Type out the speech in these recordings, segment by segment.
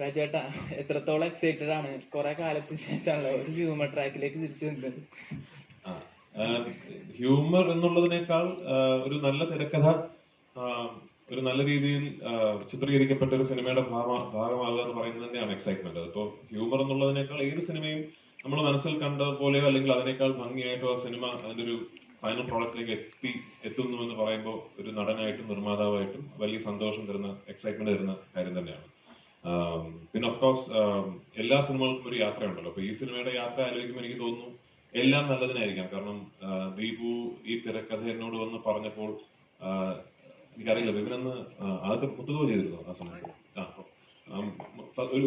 രാജേട്ടാ, എത്രത്തോളം എക്സൈറ്റഡ് ആണ്? കുറെ കാലത്തിന് ശേഷമാണല്ലോ ഒരു ഹ്യൂമർ ട്രാക്കിലേക്ക് തിരിച്ചു വന്നത്. ഹ്യൂമർ എന്നുള്ളതിനേക്കാൾ ഒരു നല്ല തിരക്കഥ ഒരു നല്ല രീതിയിൽ ചിത്രീകരിക്കപ്പെട്ട ഒരു സിനിമയുടെ ഭാഗമാകുക എന്ന് പറയുന്നത് തന്നെയാണ് എക്സൈറ്റ്മെന്റ്. അതിപ്പോ ഹ്യൂമർ എന്നുള്ളതിനേക്കാൾ ഏത് സിനിമയും നമ്മൾ മനസ്സിൽ കണ്ട പോലെയോ അല്ലെങ്കിൽ അതിനേക്കാൾ ഭംഗിയായിട്ടോ ആ സിനിമ അതിന്റെ ഒരു ഫൈനൽ പ്രോഡക്റ്റിലേക്ക് എത്തുന്നു എന്ന് പറയുമ്പോൾ ഒരു നടനായിട്ടും നിർമ്മാതാവായിട്ടും വലിയ സന്തോഷം തരുന്ന എക്സൈറ്റ്മെന്റ് തരുന്ന കാര്യം തന്നെയാണ്. പിന്നെ ഓഫ് കോഴ്സ് എല്ലാ സിനിമകൾക്കും ഒരു യാത്രയുണ്ടല്ലോ. അപ്പൊ ഈ സിനിമയുടെ യാത്ര ആലോചിക്കുമ്പോൾ എനിക്ക് തോന്നുന്നു എല്ലാം നല്ലതിനായിരിക്കാം. കാരണം ദീപു ഈ തിരക്കഥ എന്നോട് വന്ന് പറഞ്ഞപ്പോൾ എനിക്കറിയില്ല, വിപിനെന്ന് ആദ്യത്തെ പുതുതോ ചെയ്തിരുന്നു ആ സമയത്ത്.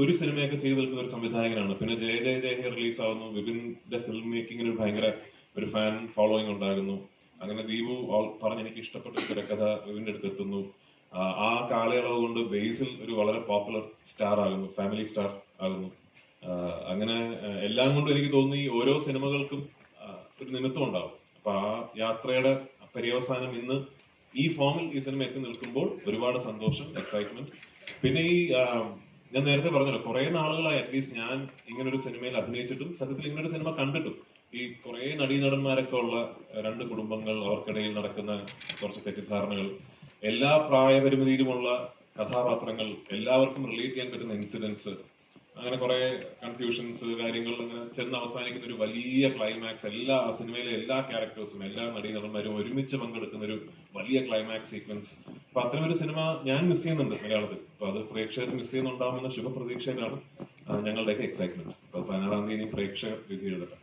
ഒരു സിനിമയൊക്കെ ചെയ്ത് നിൽക്കുന്ന ഒരു സംവിധായകനാണ്. പിന്നെ ജയ ജയ ജയ ഹേ റിലീസ് ആവുന്നു. വിപിന്റെ ഫിലിം മേക്കിങ്ങിന് ഭയങ്കര ഒരു ഫാൻ ഫോളോയിങ് ഉണ്ടാകുന്നു. അങ്ങനെ ദീപു പറഞ്ഞ് എനിക്ക് ഇഷ്ടപ്പെട്ട ഒരു തിരക്കഥ വിപിന്റെ അടുത്ത് എത്തുന്നു. ആ കാലയളവ് കൊണ്ട് ബേസിൽ ഒരു വളരെ പോപ്പുലർ സ്റ്റാർ ആകുന്നു, ഫാമിലി സ്റ്റാർ ആകുന്നു. അങ്ങനെ എല്ലാം കൊണ്ടും എനിക്ക് തോന്നി ഓരോ സിനിമകൾക്കും ഒരു നിമിത്തം ഉണ്ടാവും. അപ്പൊ ആ യാത്രയുടെ പര്യവസാനം ഇന്ന് ഈ ഫോമിൽ ഈ സിനിമ എത്തി നിൽക്കുമ്പോൾ ഒരുപാട് സന്തോഷം, എക്സൈറ്റ്മെന്റ്. പിന്നെ ഈ ഞാൻ നേരത്തെ പറഞ്ഞല്ലോ, കുറെ നാളുകളായി അറ്റ്ലീസ്റ്റ് ഞാൻ ഇങ്ങനൊരു സിനിമയിൽ അഭിനയിച്ചിട്ടും സത്യത്തിൽ ഇങ്ങനൊരു സിനിമ കണ്ടിട്ടും ഈ കുറെ നടീനടന്മാരൊക്കെ ഉള്ള രണ്ട് കുടുംബങ്ങൾ, അവർക്കിടയിൽ നടക്കുന്ന കുറച്ച് തെറ്റിദ്ധാരണകൾ, എല്ലാ പ്രായപരിമിതിയിലുമുള്ള കഥാപാത്രങ്ങൾ, എല്ലാവർക്കും റിലേറ്റ് ചെയ്യാൻ പറ്റുന്ന ഇൻസിഡൻസ്, അങ്ങനെ കുറെ കൺഫ്യൂഷൻസ് കാര്യങ്ങൾ അങ്ങനെ ചെന്ന് അവസാനിക്കുന്ന ഒരു വലിയ ക്ലൈമാക്സ്, എല്ലാ സിനിമയിലെ എല്ലാ ക്യാരക്ടേഴ്സും എല്ലാ നടീനടന്മാരും ഒരുമിച്ച് പങ്കെടുക്കുന്ന ഒരു വലിയ ക്ലൈമാക്സ് സീക്വൻസ്. അപ്പൊ അത്തരമൊരു സിനിമ ഞാൻ മിസ് ചെയ്യുന്നുണ്ട് മലയാളത്തിൽ. അപ്പൊ അത് പ്രേക്ഷകർ മിസ് ചെയ്യുന്നുണ്ടാവുമെന്ന ശുഭപ്രതീക്ഷയിലാണ് ഞങ്ങളുടെയൊക്കെ എക്സൈറ്റ്മെന്റ്. അപ്പൊ 16-ാം തീയതി പ്രേക്ഷകർ വിധി എഴുതട്ടെ.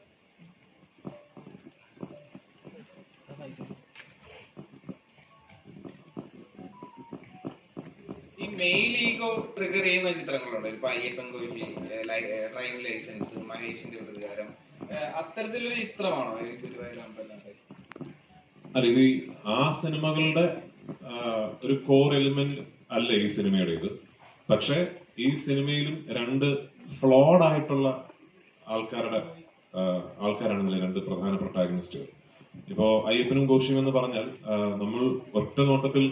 ഈ മെയിൽ ഈഗോ ട്രിഗർ ചെയ്യുന്ന ചിത്രങ്ങളുണ്ട്. ഇപ്പൊ അയ്യപ്പൻ കോശി, ഡ്രൈവിംഗ് ലൈസൻസ്, മഹേഷിന്റെ പ്രതികാരം, അത്തരത്തിലൊരു ചിത്രമാണോ ഗുരുവായൂരമ്പലം? അല്ല, ഇത് ആ സിനിമകളുടെ ഒരു കോർ എലിമെന്റ് അല്ല ഈ സിനിമയുടെ ഇത്. പക്ഷെ ഈ സിനിമയിലും രണ്ട് ഫ്ലോഡ് ആയിട്ടുള്ള ആൾക്കാരാണ് രണ്ട് പ്രധാന പ്രൊട്ടാഗണിസ്റ്റുകൾ. ഇപ്പോ അയ്യപ്പനും കോശിയും എന്ന് പറഞ്ഞാൽ നമ്മൾ ഒറ്റ നോട്ടത്തിൽ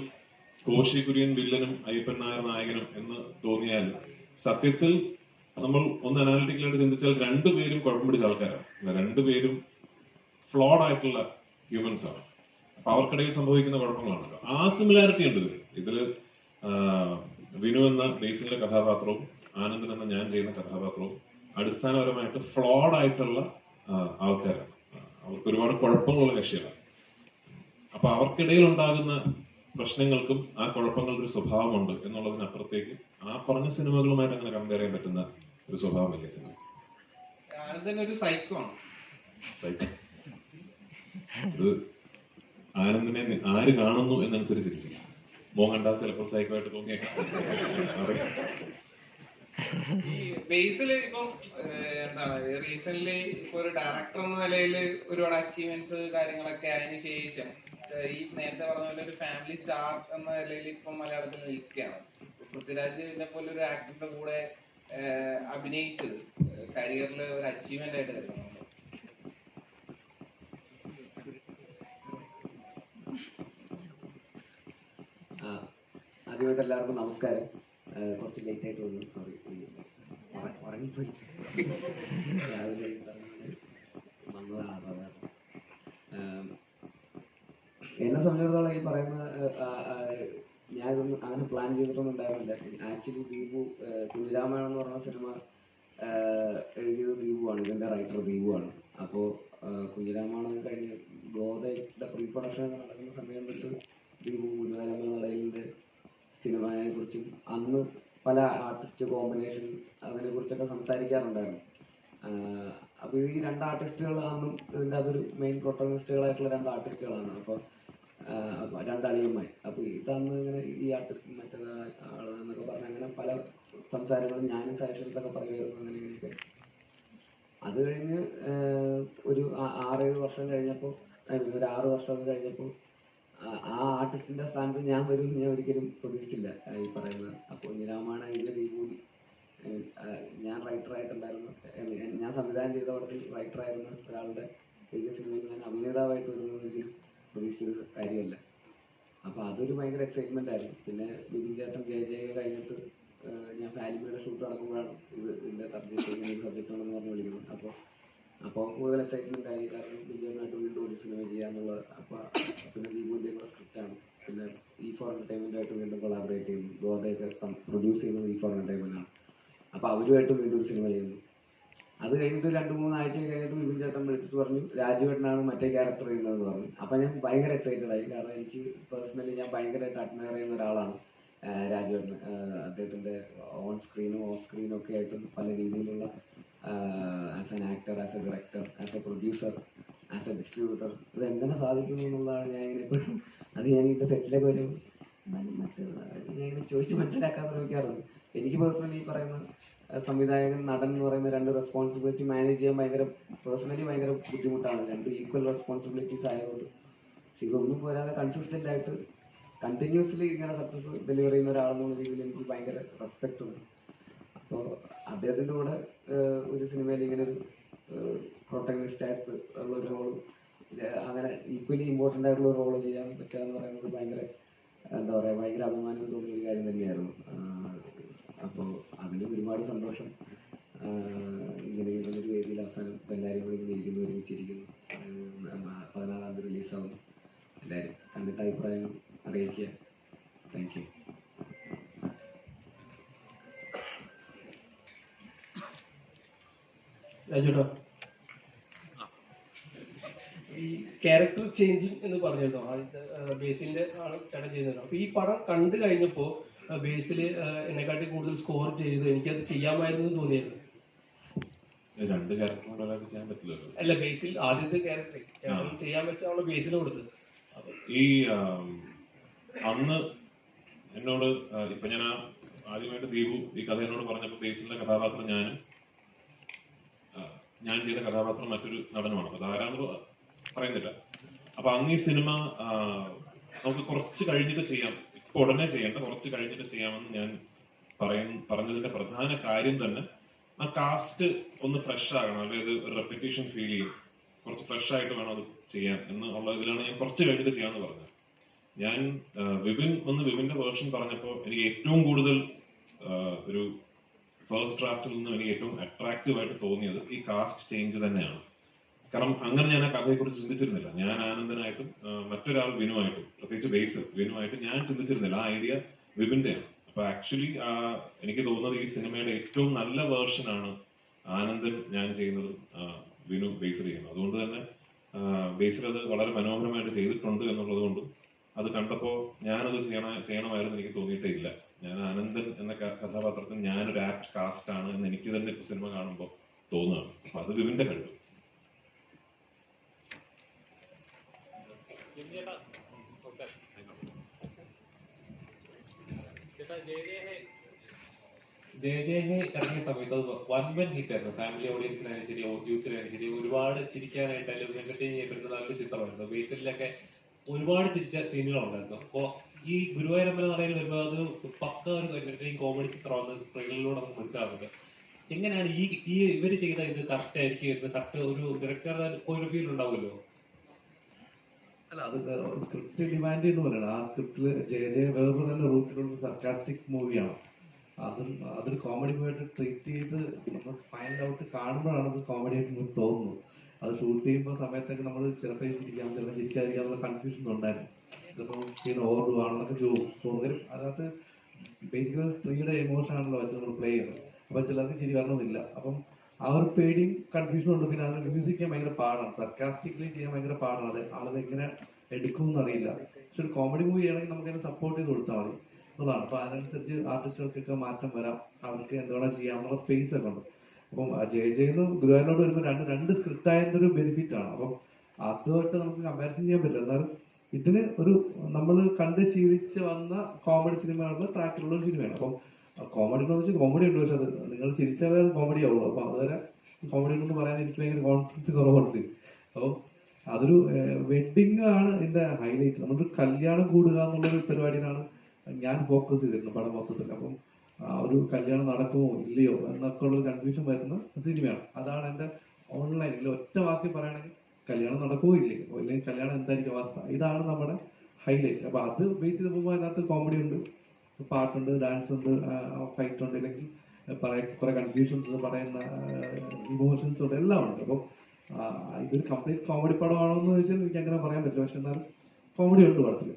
കോശി കുര്യൻ വില്ലനും അയ്യപ്പൻ നായർ നായകനും എന്ന് തോന്നിയാൽ സത്യത്തിൽ നമ്മൾ ഒന്ന് അനാലിറ്റിക്കലായിട്ട് ചിന്തിച്ചാൽ രണ്ടുപേരും കുഴപ്പം പിടിച്ച ആൾക്കാരാണ്. രണ്ടുപേരും ഫ്ലോഡ് ആയിട്ടുള്ള ഹ്യൂമൻസ് ആണ്. അപ്പൊ അവർക്കിടയിൽ സംഭവിക്കുന്ന കുഴപ്പങ്ങളാണല്ലോ. ആ സിമിലാരിറ്റി ഉണ്ട് ഇതില്. വിനു എന്ന ബേസിലെ കഥാപാത്രവും ആനന്ദൻ എന്ന ഞാൻ ചെയ്യുന്ന കഥാപാത്രവും അടിസ്ഥാനപരമായിട്ട് ഫ്ലോഡ് ആയിട്ടുള്ള ആൾക്കാരാണ്. അവർക്ക് ഒരുപാട് കുഴപ്പങ്ങളുള്ള കക്ഷികളാണ്. അപ്പൊ അവർക്കിടയിൽ ഉണ്ടാകുന്ന പ്രശ്നങ്ങൾക്കും ആ കുഴപ്പങ്ങളുടെ ഒരു സ്വഭാവമുണ്ട് എന്നുള്ളതിനപ്പുറത്തേക്ക് ആ പറഞ്ഞ സിനിമകളുമായിട്ട് അങ്ങനെ കമ്പയർ ചെയ്യാൻ പറ്റുന്ന ഒരു സ്വഭാവമല്ലേ സിനിമ. ആനന്ദൻ ഒരു സൈക്കോ ആണ്. ഇത് ആനന്ദിനെ ആര് കാണുന്നു എന്നനുസരിച്ചിരിക്കും. മോൻ കണ്ടാൽ ചിലപ്പോൾ സൈക്കോ ആയിട്ട് തോന്നിയേക്കാം. ഈ ബേസിൽ ഇപ്പം എന്താണ് റീസെന്റ് ഇപ്പൊ ഒരു ഡയറക്ടർ എന്ന നിലയിൽ ഒരുപാട് അച്ചീവ്മെന്റ്സ് കാര്യങ്ങളൊക്കെ അതിന് ശേഷം ഈ നേരത്തെ പറഞ്ഞ പോലെ ഒരു ഫാമിലി സ്റ്റാർ എന്ന നിലയിൽ ഇപ്പം മലയാളത്തിൽ നിൽക്കുകയാണ്. പൃഥ്വിരാജിനെ പോലെ ഒരു ആക്ടറുടെ കൂടെ അഭിനയിച്ചത് കരിയറിൽ ഒരു അച്ചീവ്മെന്റ് ആയിട്ട് കരുതുന്നുണ്ട്. ആദ്യമായിട്ട് എല്ലാവർക്കും നമസ്കാരം. കുറച്ച് ലേറ്റ് ആയിട്ട് വന്നു, സോറി, ഉറങ്ങിപ്പോയി. രാവിലെ വന്നതാണ്. എന്നെ സംബന്ധിച്ചിടത്തോളം ഈ പറയുന്ന ഞാനൊന്നും അങ്ങനെ പ്ലാൻ ചെയ്തിട്ടൊന്നും ഉണ്ടായിരുന്നില്ല. ആക്ച്വലി ദീപു കുഞ്ഞിരാമായണം എന്ന് പറഞ്ഞ സിനിമ എഴുതിയത് ദീപുവാണ്, ഇതിൻ്റെ റൈറ്റർ ദീപുവാണ്. അപ്പോൾ കുഞ്ഞിരാമായണം കഴിഞ്ഞ് ഗോദയുടെ പ്രീ പ്രൊഡക്ഷൻ നടക്കുന്ന സമയം തൊട്ട് ദീപു ഗുരുവായൂരമ്പലം നടയിലിൻ്റെ സിനിമയെ കുറിച്ചും അന്ന് പല ആർട്ടിസ്റ്റ് കോമ്പിനേഷൻ അതിനെക്കുറിച്ചൊക്കെ സംസാരിക്കാറുണ്ടായിരുന്നു. അപ്പോൾ ഈ രണ്ട് ആർട്ടിസ്റ്റുകൾ അന്നും ഇതിൻ്റെ അതൊരു മെയിൻ പ്രൊട്ടഗണിസ്റ്റുകളായിട്ടുള്ള രണ്ട് ആർട്ടിസ്റ്റുകളാണ്. അപ്പോൾ രണ്ടളിയന്മാർ. അപ്പോൾ ഇതന്ന് ഇങ്ങനെ ഈ ആർട്ടിസ്റ്റ് മറ്റേ ആള് എന്നൊക്കെ പറഞ്ഞ് അങ്ങനെ പല സംസാരങ്ങളും ഞാനും സജഷൻസൊക്കെ പറയുമായിരുന്നു. അങ്ങനെ ഇങ്ങനെയൊക്കെ അത് കഴിഞ്ഞ് ഒരു 6-7 വർഷം കഴിഞ്ഞപ്പോൾ, ഒരു 6 വർഷമൊക്കെ കഴിഞ്ഞപ്പോൾ ആ ആർട്ടിസ്റ്റിന്റെ സ്ഥാനത്ത് ഞാൻ വരും ഞാൻ ഒരിക്കലും പ്രതീക്ഷിച്ചില്ല. ഈ പറയുന്നത് അപ്പോൾ രാമായണ ഇതിന്റെ ദീപൂരി ഞാൻ റൈറ്ററായിട്ടുണ്ടായിരുന്നു. ഞാൻ സംവിധാനം ചെയ്ത പടത്തിൽ റൈറ്ററായിരുന്ന ഒരാളുടെ വലിയ സിനിമയിൽ ഞാൻ അഭിനേതാവായിട്ട് വരുന്നതൊരിക്കലും പ്രതീക്ഷിച്ചൊരു കാര്യമല്ല. അപ്പോൾ അതൊരു ഭയങ്കര എക്സൈറ്റ്മെന്റ് ആയിരുന്നു. പിന്നെ ബിബിൻ ചേട്ടൻ ജയ ജയ കഴിഞ്ഞിട്ട് ഞാൻ ഫാലിമയുടെ ഷൂട്ട് നടക്കുമ്പോഴാണ് ഇതിൻ്റെ സബ്ജക്റ്റ് ഇങ്ങനെ ഒരു സബ്ജക്റ്റ് ഉണ്ടെന്ന് പറഞ്ഞ് വിളിക്കുന്നത്. അപ്പോൾ കൂടുതൽ എക്സൈറ്റ്മെൻ്റ് ആയി, കാരണം വിജയനായിട്ട് വീണ്ടും ഒരു സിനിമ ചെയ്യാന്നുള്ളത്. അപ്പോൾ പിന്നെ ദീപുവിൻ്റെ കൂടെ സ്ക്രിപ്റ്റാണ്. പിന്നെ E4 എൻ്റർടൈൻമെൻറ്റായിട്ട് വീണ്ടും കൊളാബറേറ്റ് ചെയ്യുന്നു. ഗോതയൊക്കെ പ്രൊഡ്യൂസ് ചെയ്യുന്നത് E4 എൻ്റർടൈൻമെൻറ്റാണ്. അപ്പോൾ അവരുമായിട്ട് വീണ്ടും ഒരു സിനിമ ചെയ്യുന്നു. അത് കഴിഞ്ഞിട്ട് 2-3 ആഴ്ച കഴിഞ്ഞിട്ട് വിപിൻ ചേട്ടൻ വിളിച്ചിട്ട് പറഞ്ഞു രാജുവേട്ടനാണ് മറ്റേ ക്യാരക്ടർ ചെയ്യുന്നതെന്ന് പറഞ്ഞു. അപ്പോൾ ഞാൻ ഭയങ്കര എക്സൈറ്റഡ് ആയി, കാരണം എനിക്ക് പേഴ്സണലി ഞാൻ ഭയങ്കരമായിട്ട് അഡ്മയർ ചെയ്യുന്ന ഒരാളാണ് രാജുവേട്ടൻ. അദ്ദേഹത്തിൻ്റെ ഓൺ സ്ക്രീനും ഓഫ് സ്ക്രീനും ഒക്കെ ആയിട്ട് പല രീതിയിലുള്ള as an actor, as A director, as A producer, as A distributor, ഇത് എങ്ങനെ സാധിക്കുന്നു എന്നുള്ളതാണ് ഞാൻ ഇങ്ങനെ എപ്പോഴും ഞാൻ ഇതിൻ്റെ സെറ്റിലൊക്കെ വരും മറ്റേ ഞാൻ ഇങ്ങനെ ചോദിച്ച് മനസ്സിലാക്കാൻ ശ്രമിക്കാറുണ്ട്. എനിക്ക് പേഴ്സണലി ഈ പറയുന്ന സംവിധായകൻ, നടൻ എന്ന് പറയുന്ന 2 റെസ്പോൺസിബിലിറ്റി മാനേജ് ചെയ്യാൻ പേഴ്സണലി ഭയങ്കര ബുദ്ധിമുട്ടാണ്. 2 ഈക്വൽ റെസ്പോൺസിബിലിറ്റീസ് ആയതുകൊണ്ട്. പക്ഷെ ഇതൊന്നും പോരാതെ കൺസിസ്റ്റൻ്റ് ആയിട്ട് കണ്ടിന്യൂസ്ലി ഇങ്ങനെ സക്സസ് ഡെലിവർ ചെയ്യുന്ന ഒരാളെന്നുള്ള രീതിയിൽ എനിക്ക് ഭയങ്കര റെസ്പെക്റ്റ് ഉണ്ട്. അപ്പോൾ അദ്ദേഹത്തിൻ്റെ കൂടെ ഒരു സിനിമയിൽ ഇങ്ങനെ ഒരു പ്രൊട്ടഗണിസ്റ്റ് ആയിട്ട് ഉള്ള ഒരു റോള്, അങ്ങനെ ഈക്വലി ഇമ്പോർട്ടൻ്റ് ആയിട്ടുള്ള ഒരു റോള് ചെയ്യാൻ പറ്റുക എന്ന് പറയുന്നത് ഭയങ്കര എന്താ പറയുക, ഭയങ്കര അഭിമാനം തോന്നിയ ഒരു കാര്യം തന്നെയായിരുന്നു. അപ്പോൾ അതിന് ഒരുപാട് സന്തോഷം. ഇങ്ങനെയുള്ളൊരു വേദിയിൽ അവസാനം എല്ലാവരും കൂടി ഇങ്ങനെ ഇരിക്കുന്നു, ഒരുമിച്ചിരിക്കുന്നു. 14-ാം തീയതി റിലീസാവുന്നു. എല്ലാവരും കണ്ടിട്ട് അഭിപ്രായം അറിയിക്കുക. Thank you. രാജുട്ടോ, ഈ ക്യാരക്ടർ ചേഞ്ചിങ് എന്ന് പറഞ്ഞിരുന്നു, ആദ്യത്തെ ബേസിന്റെ ആണ് ചേട്ടൻ ചെയ്യുന്നത്. അപ്പൊ ഈ പടം കണ്ടു കഴിഞ്ഞപ്പോ ബേസിൽ എന്നെക്കാട്ടി കൂടുതൽ സ്കോർ ചെയ്ത് എനിക്കത് ചെയ്യാമായിരുന്നു തോന്നിയായിരുന്നു. 2 ക്യാരക്ടർ ഒരാൾക്ക് ചെയ്യാൻ പറ്റില്ലല്ലോ. അല്ല, ബേസിൽ ആദ്യത്തെ ക്യാരക്ടർ ചെയ്യാൻ വെച്ചാണ് ബേസിൽ കൊടുത്തത്. ഈ അന്ന് എന്നോട് ഇപ്പൊ ഞാൻ ആദ്യമായിട്ട് ദീപു ഈ കഥ എന്നോട് പറഞ്ഞപ്പോൾ ബേസിലെ കഥാപാത്രം ഞാൻ ചെയ്ത കഥാപാത്രം മറ്റൊരു നടനുമാണ്. അപ്പൊ അതാരാന്ന് പറയുന്നില്ല. അപ്പൊ അന്ന് ഈ സിനിമ നമുക്ക് കുറച്ച് കഴിഞ്ഞിട്ട് ചെയ്യാം, ഇപ്പൊ ഉടനെ ചെയ്യേണ്ട, കുറച്ച് കഴിഞ്ഞിട്ട് ചെയ്യാമെന്ന് ഞാൻ പറഞ്ഞതിന്റെ പ്രധാന കാര്യം തന്നെ ആ കാസ്റ്റ് ഒന്ന് ഫ്രഷ് ആകണം, അല്ലെങ്കിൽ ഒരു റെപ്പിറ്റേഷൻ ഫീൽ ചെയ്യും, കുറച്ച് ഫ്രഷ് ആയിട്ട് വേണം അത് ചെയ്യാൻ എന്നുള്ള ഇതിലാണ് ഞാൻ കുറച്ച് കഴിഞ്ഞിട്ട് ചെയ്യാമെന്ന് പറഞ്ഞത്. ഞാൻ വിപിന്റെ വേർഷൻ പറഞ്ഞപ്പോൾ എനിക്ക് ഏറ്റവും കൂടുതൽ ഒരു ഫസ്റ്റ് ഡ്രാഫ്റ്റിൽ നിന്നും എനിക്ക് ഏറ്റവും അട്രാക്റ്റീവ് ആയിട്ട് തോന്നിയത് ഈ കാസ്റ്റ് ചേഞ്ച് തന്നെയാണ്. കാരണം അങ്ങനെ ഞാൻ ആ കഥയെക്കുറിച്ച് ചിന്തിച്ചിരുന്നില്ല. ഞാൻ ആനന്ദനായിട്ടും മറ്റൊരാൾ വിനുവായിട്ടും, പ്രത്യേകിച്ച് ബേസ് വിനുവായിട്ടും ഞാൻ ചിന്തിച്ചിരുന്നില്ല. ആ ഐഡിയ വിപിന്റെയാണ്. അപ്പൊ ആക്ച്വലി എനിക്ക് തോന്നുന്നത് ഈ സിനിമയുടെ ഏറ്റവും നല്ല വേർഷനാണ് ആനന്ദൻ ഞാൻ ചെയ്യുന്നതും വിനു ബേസിൽ ചെയ്യുന്നത്. അതുകൊണ്ട് തന്നെ ബേസിൽ അത് വളരെ മനോഹരമായിട്ട് ചെയ്തിട്ടുണ്ട് എന്നുള്ളത് കൊണ്ടും അത് കണ്ടപ്പോൾ ഞാനത് ചെയ്യണമായിരുന്നു എനിക്ക് തോന്നിയിട്ടേ ഇല്ല. ഞാൻ ആനന്ദൻ എന്ന കഥാപാത്രത്തിൽ ഞാനൊരു ആപ്റ്റ് കാസ്റ്റ് ആണ് എന്ന് എനിക്ക് തന്നെ ഇപ്പൊ സിനിമ കാണുമ്പോൾ തോന്നുകയാണ്. അപ്പൊ അത് വിവിന്റെ കഴിവ്. ജയ ഇറങ്ങിയ സമയത്ത് അത് വൻപൻ ഹിറ്റായിരുന്നു. ഫാമിലി ഓഡിയൻസിനായാലും ശരി, യൂത്തിനായാലും ശരി, ഒരുപാട് ചിരിക്കാനായിട്ട് അല്ലെങ്കിൽ എന്റർടൈൻ ചെയ്യപ്പെടുന്ന നല്ലൊരു ചിത്രമായിരുന്നു. ബേസിലൊക്കെ ഒരുപാട് ചിരിച്ച സീനുകളുണ്ടായിരുന്നു. അപ്പോ ഈ ഗുരുവായൂരമ്പല നടയിൽ വരുമ്പോൾ അത് പക്ക ഒരു എന്റർടൈൻ കോമഡി ചിത്രമാണ് ട്രെയിലറിലൂടെ നമുക്ക് മനസ്സിലാവുന്നത്. എങ്ങനെയാണ് ഈ ഇവര് ചെയ്ത ഇത് കറക്റ്റ് ആയിരിക്കും, കറക്റ്റ് ഒരു ഡയറക്ടറുടെ പോയിന്റ് ഓഫ് വ്യൂ ഉണ്ടാവുമല്ലോ? അല്ല, അത് സ്ക്രിപ്റ്റ് ഡിമാൻഡ് എന്ന് പറയുന്നത് ആ സ്ക്രിപ്റ്റില് ജയ വേറൊരു തന്നെ റൂട്ടിലുള്ള സർക്കാസ്റ്റിക് മൂവിയാണ്. അതൊരു കോമഡി പോയിട്ട് ട്രീറ്റ് ചെയ്ത് നമ്മൾ ഫൈൻഡ് ഔട്ട് കാണുമ്പോഴാണ് അത് കോമഡി ആയിട്ട് നമുക്ക് തോന്നുന്നത്. അത് ഷൂട്ട് ചെയ്യുമ്പോൾ സമയത്തൊക്കെ നമ്മൾ ചിലപ്പോൾ ചിരിക്കാം, ചിലപ്പോൾ ചിരിക്കാതിരിക്കാം എന്നുള്ള കൺഫ്യൂഷൻ ഉണ്ടായിരുന്നു. ചിലപ്പോൾ സീൻ ഓർഡുവാണെന്നൊക്കെ തോന്നുകയും അതിനകത്ത് ബേസിക്കലി സ്ത്രീയുടെ എമോഷൻ ആണല്ലോ വെച്ച് നമ്മൾ പ്ലേ ചെയ്യുന്നത്. അപ്പോൾ ചിലർക്ക് ചിരി വരണമെന്നില്ല. അപ്പം ആ ഒരു പേടിയും കൺഫ്യൂഷനും ഉണ്ട്. പിന്നെ അത് മ്യൂസിക് ചെയ്യാൻ ഭയങ്കര പാടാണ്, സർക്കാസ്റ്റിക്കലി ചെയ്യാൻ ഭയങ്കര പാടാണ്. അത് ആളത് എങ്ങനെ എടുക്കുമെന്ന് അറിയില്ല. പക്ഷെ ഒരു കോമഡി മൂവി ആണെങ്കിൽ നമുക്ക് അതിനെ സപ്പോർട്ട് ചെയ്ത് കൊടുത്താൽ മതി എന്നുള്ളതാണ്. അപ്പൊ അതിനനുസരിച്ച് ആർട്ടിസ്റ്റുകൾക്കൊക്കെ മാറ്റം വരാം, അവർക്ക് എന്തുവേണം ചെയ്യാനുള്ള സ്പേസ് ഒക്കെ ഉണ്ട്. അപ്പം ജയന്ന് ഗുരുവായൂരിനോട് വരുമ്പോൾ രണ്ട് സ്ക്രിപ്റ്റ് ആയതിന്റെ ഒരു ബെനിഫിറ്റ് ആണ്. അപ്പം അതുമായിട്ട് നമുക്ക് കമ്പാരിസൺ ചെയ്യാൻ പറ്റില്ല. എന്നാലും ഇതിന് ഒരു നമ്മൾ കണ്ട് ശീലിച്ച് വന്ന കോമഡി സിനിമകളുടെ ട്രാക്കിലുള്ള ഒരു സിനിമയാണ്. അപ്പം കോമഡി എന്ന് വെച്ചാൽ കോമഡി ഉണ്ട്, പക്ഷെ അത് നിങ്ങൾ ചിരിച്ചാലേ അത് കോമഡി ആവുള്ളൂ. അപ്പൊ അതുവരെ കോമഡി ഉണ്ടെന്ന് പറയാൻ എനിക്ക് ഭയങ്കര കോൺഫിഡൻസ് കുറവുണ്ട്. അപ്പം അതൊരു വെഡിങ് ആണ് ഇതിന്റെ ഹൈലൈറ്റ്. നമ്മളൊരു കല്യാണം കൂടുക എന്നുള്ളൊരു പരിപാടിയിലാണ് ഞാൻ ഫോക്കസ് ചെയ്തിരുന്നത് പടം മൊത്തത്തിൽ. അപ്പം ഒരു കല്യാണം നടക്കുമോ ഇല്ലയോ എന്നൊക്കെ ഉള്ള കൺഫ്യൂഷൻ വരുന്ന സിനിമയാണ്. അതാണ് എൻ്റെ ഓൺലൈനിൽ ഒറ്റ വാക്കി പറയുകയാണെങ്കിൽ കല്യാണം നടക്കുമോ ഇല്ലയോ, അല്ലെങ്കിൽ കല്യാണം എന്തായിരിക്കും അവസ്ഥ, ഇതാണ് നമ്മുടെ ഹൈലൈറ്റ്. അപ്പൊ അത് ബേസ് ചെയ്ത് പോകുമ്പോൾ അതിനകത്ത് കോമഡി ഉണ്ട്, പാട്ടുണ്ട്, ഡാൻസ് ഉണ്ട്, ഫൈറ്റ് ഉണ്ട്, അല്ലെങ്കിൽ കുറെ കൺഫ്യൂഷൻസ്, പറയുന്ന ഇമോഷൻസ് ഉണ്ട്, എല്ലാം ഉണ്ട്. അപ്പം ഇതൊരു കംപ്ലീറ്റ് കോമഡി പടമാണോ എന്ന് ചോദിച്ചാൽ എനിക്ക് അങ്ങനെ പറയാൻ പറ്റില്ല. പക്ഷെ എന്നാലും കോമഡി ഉണ്ട് പടത്തിൽ.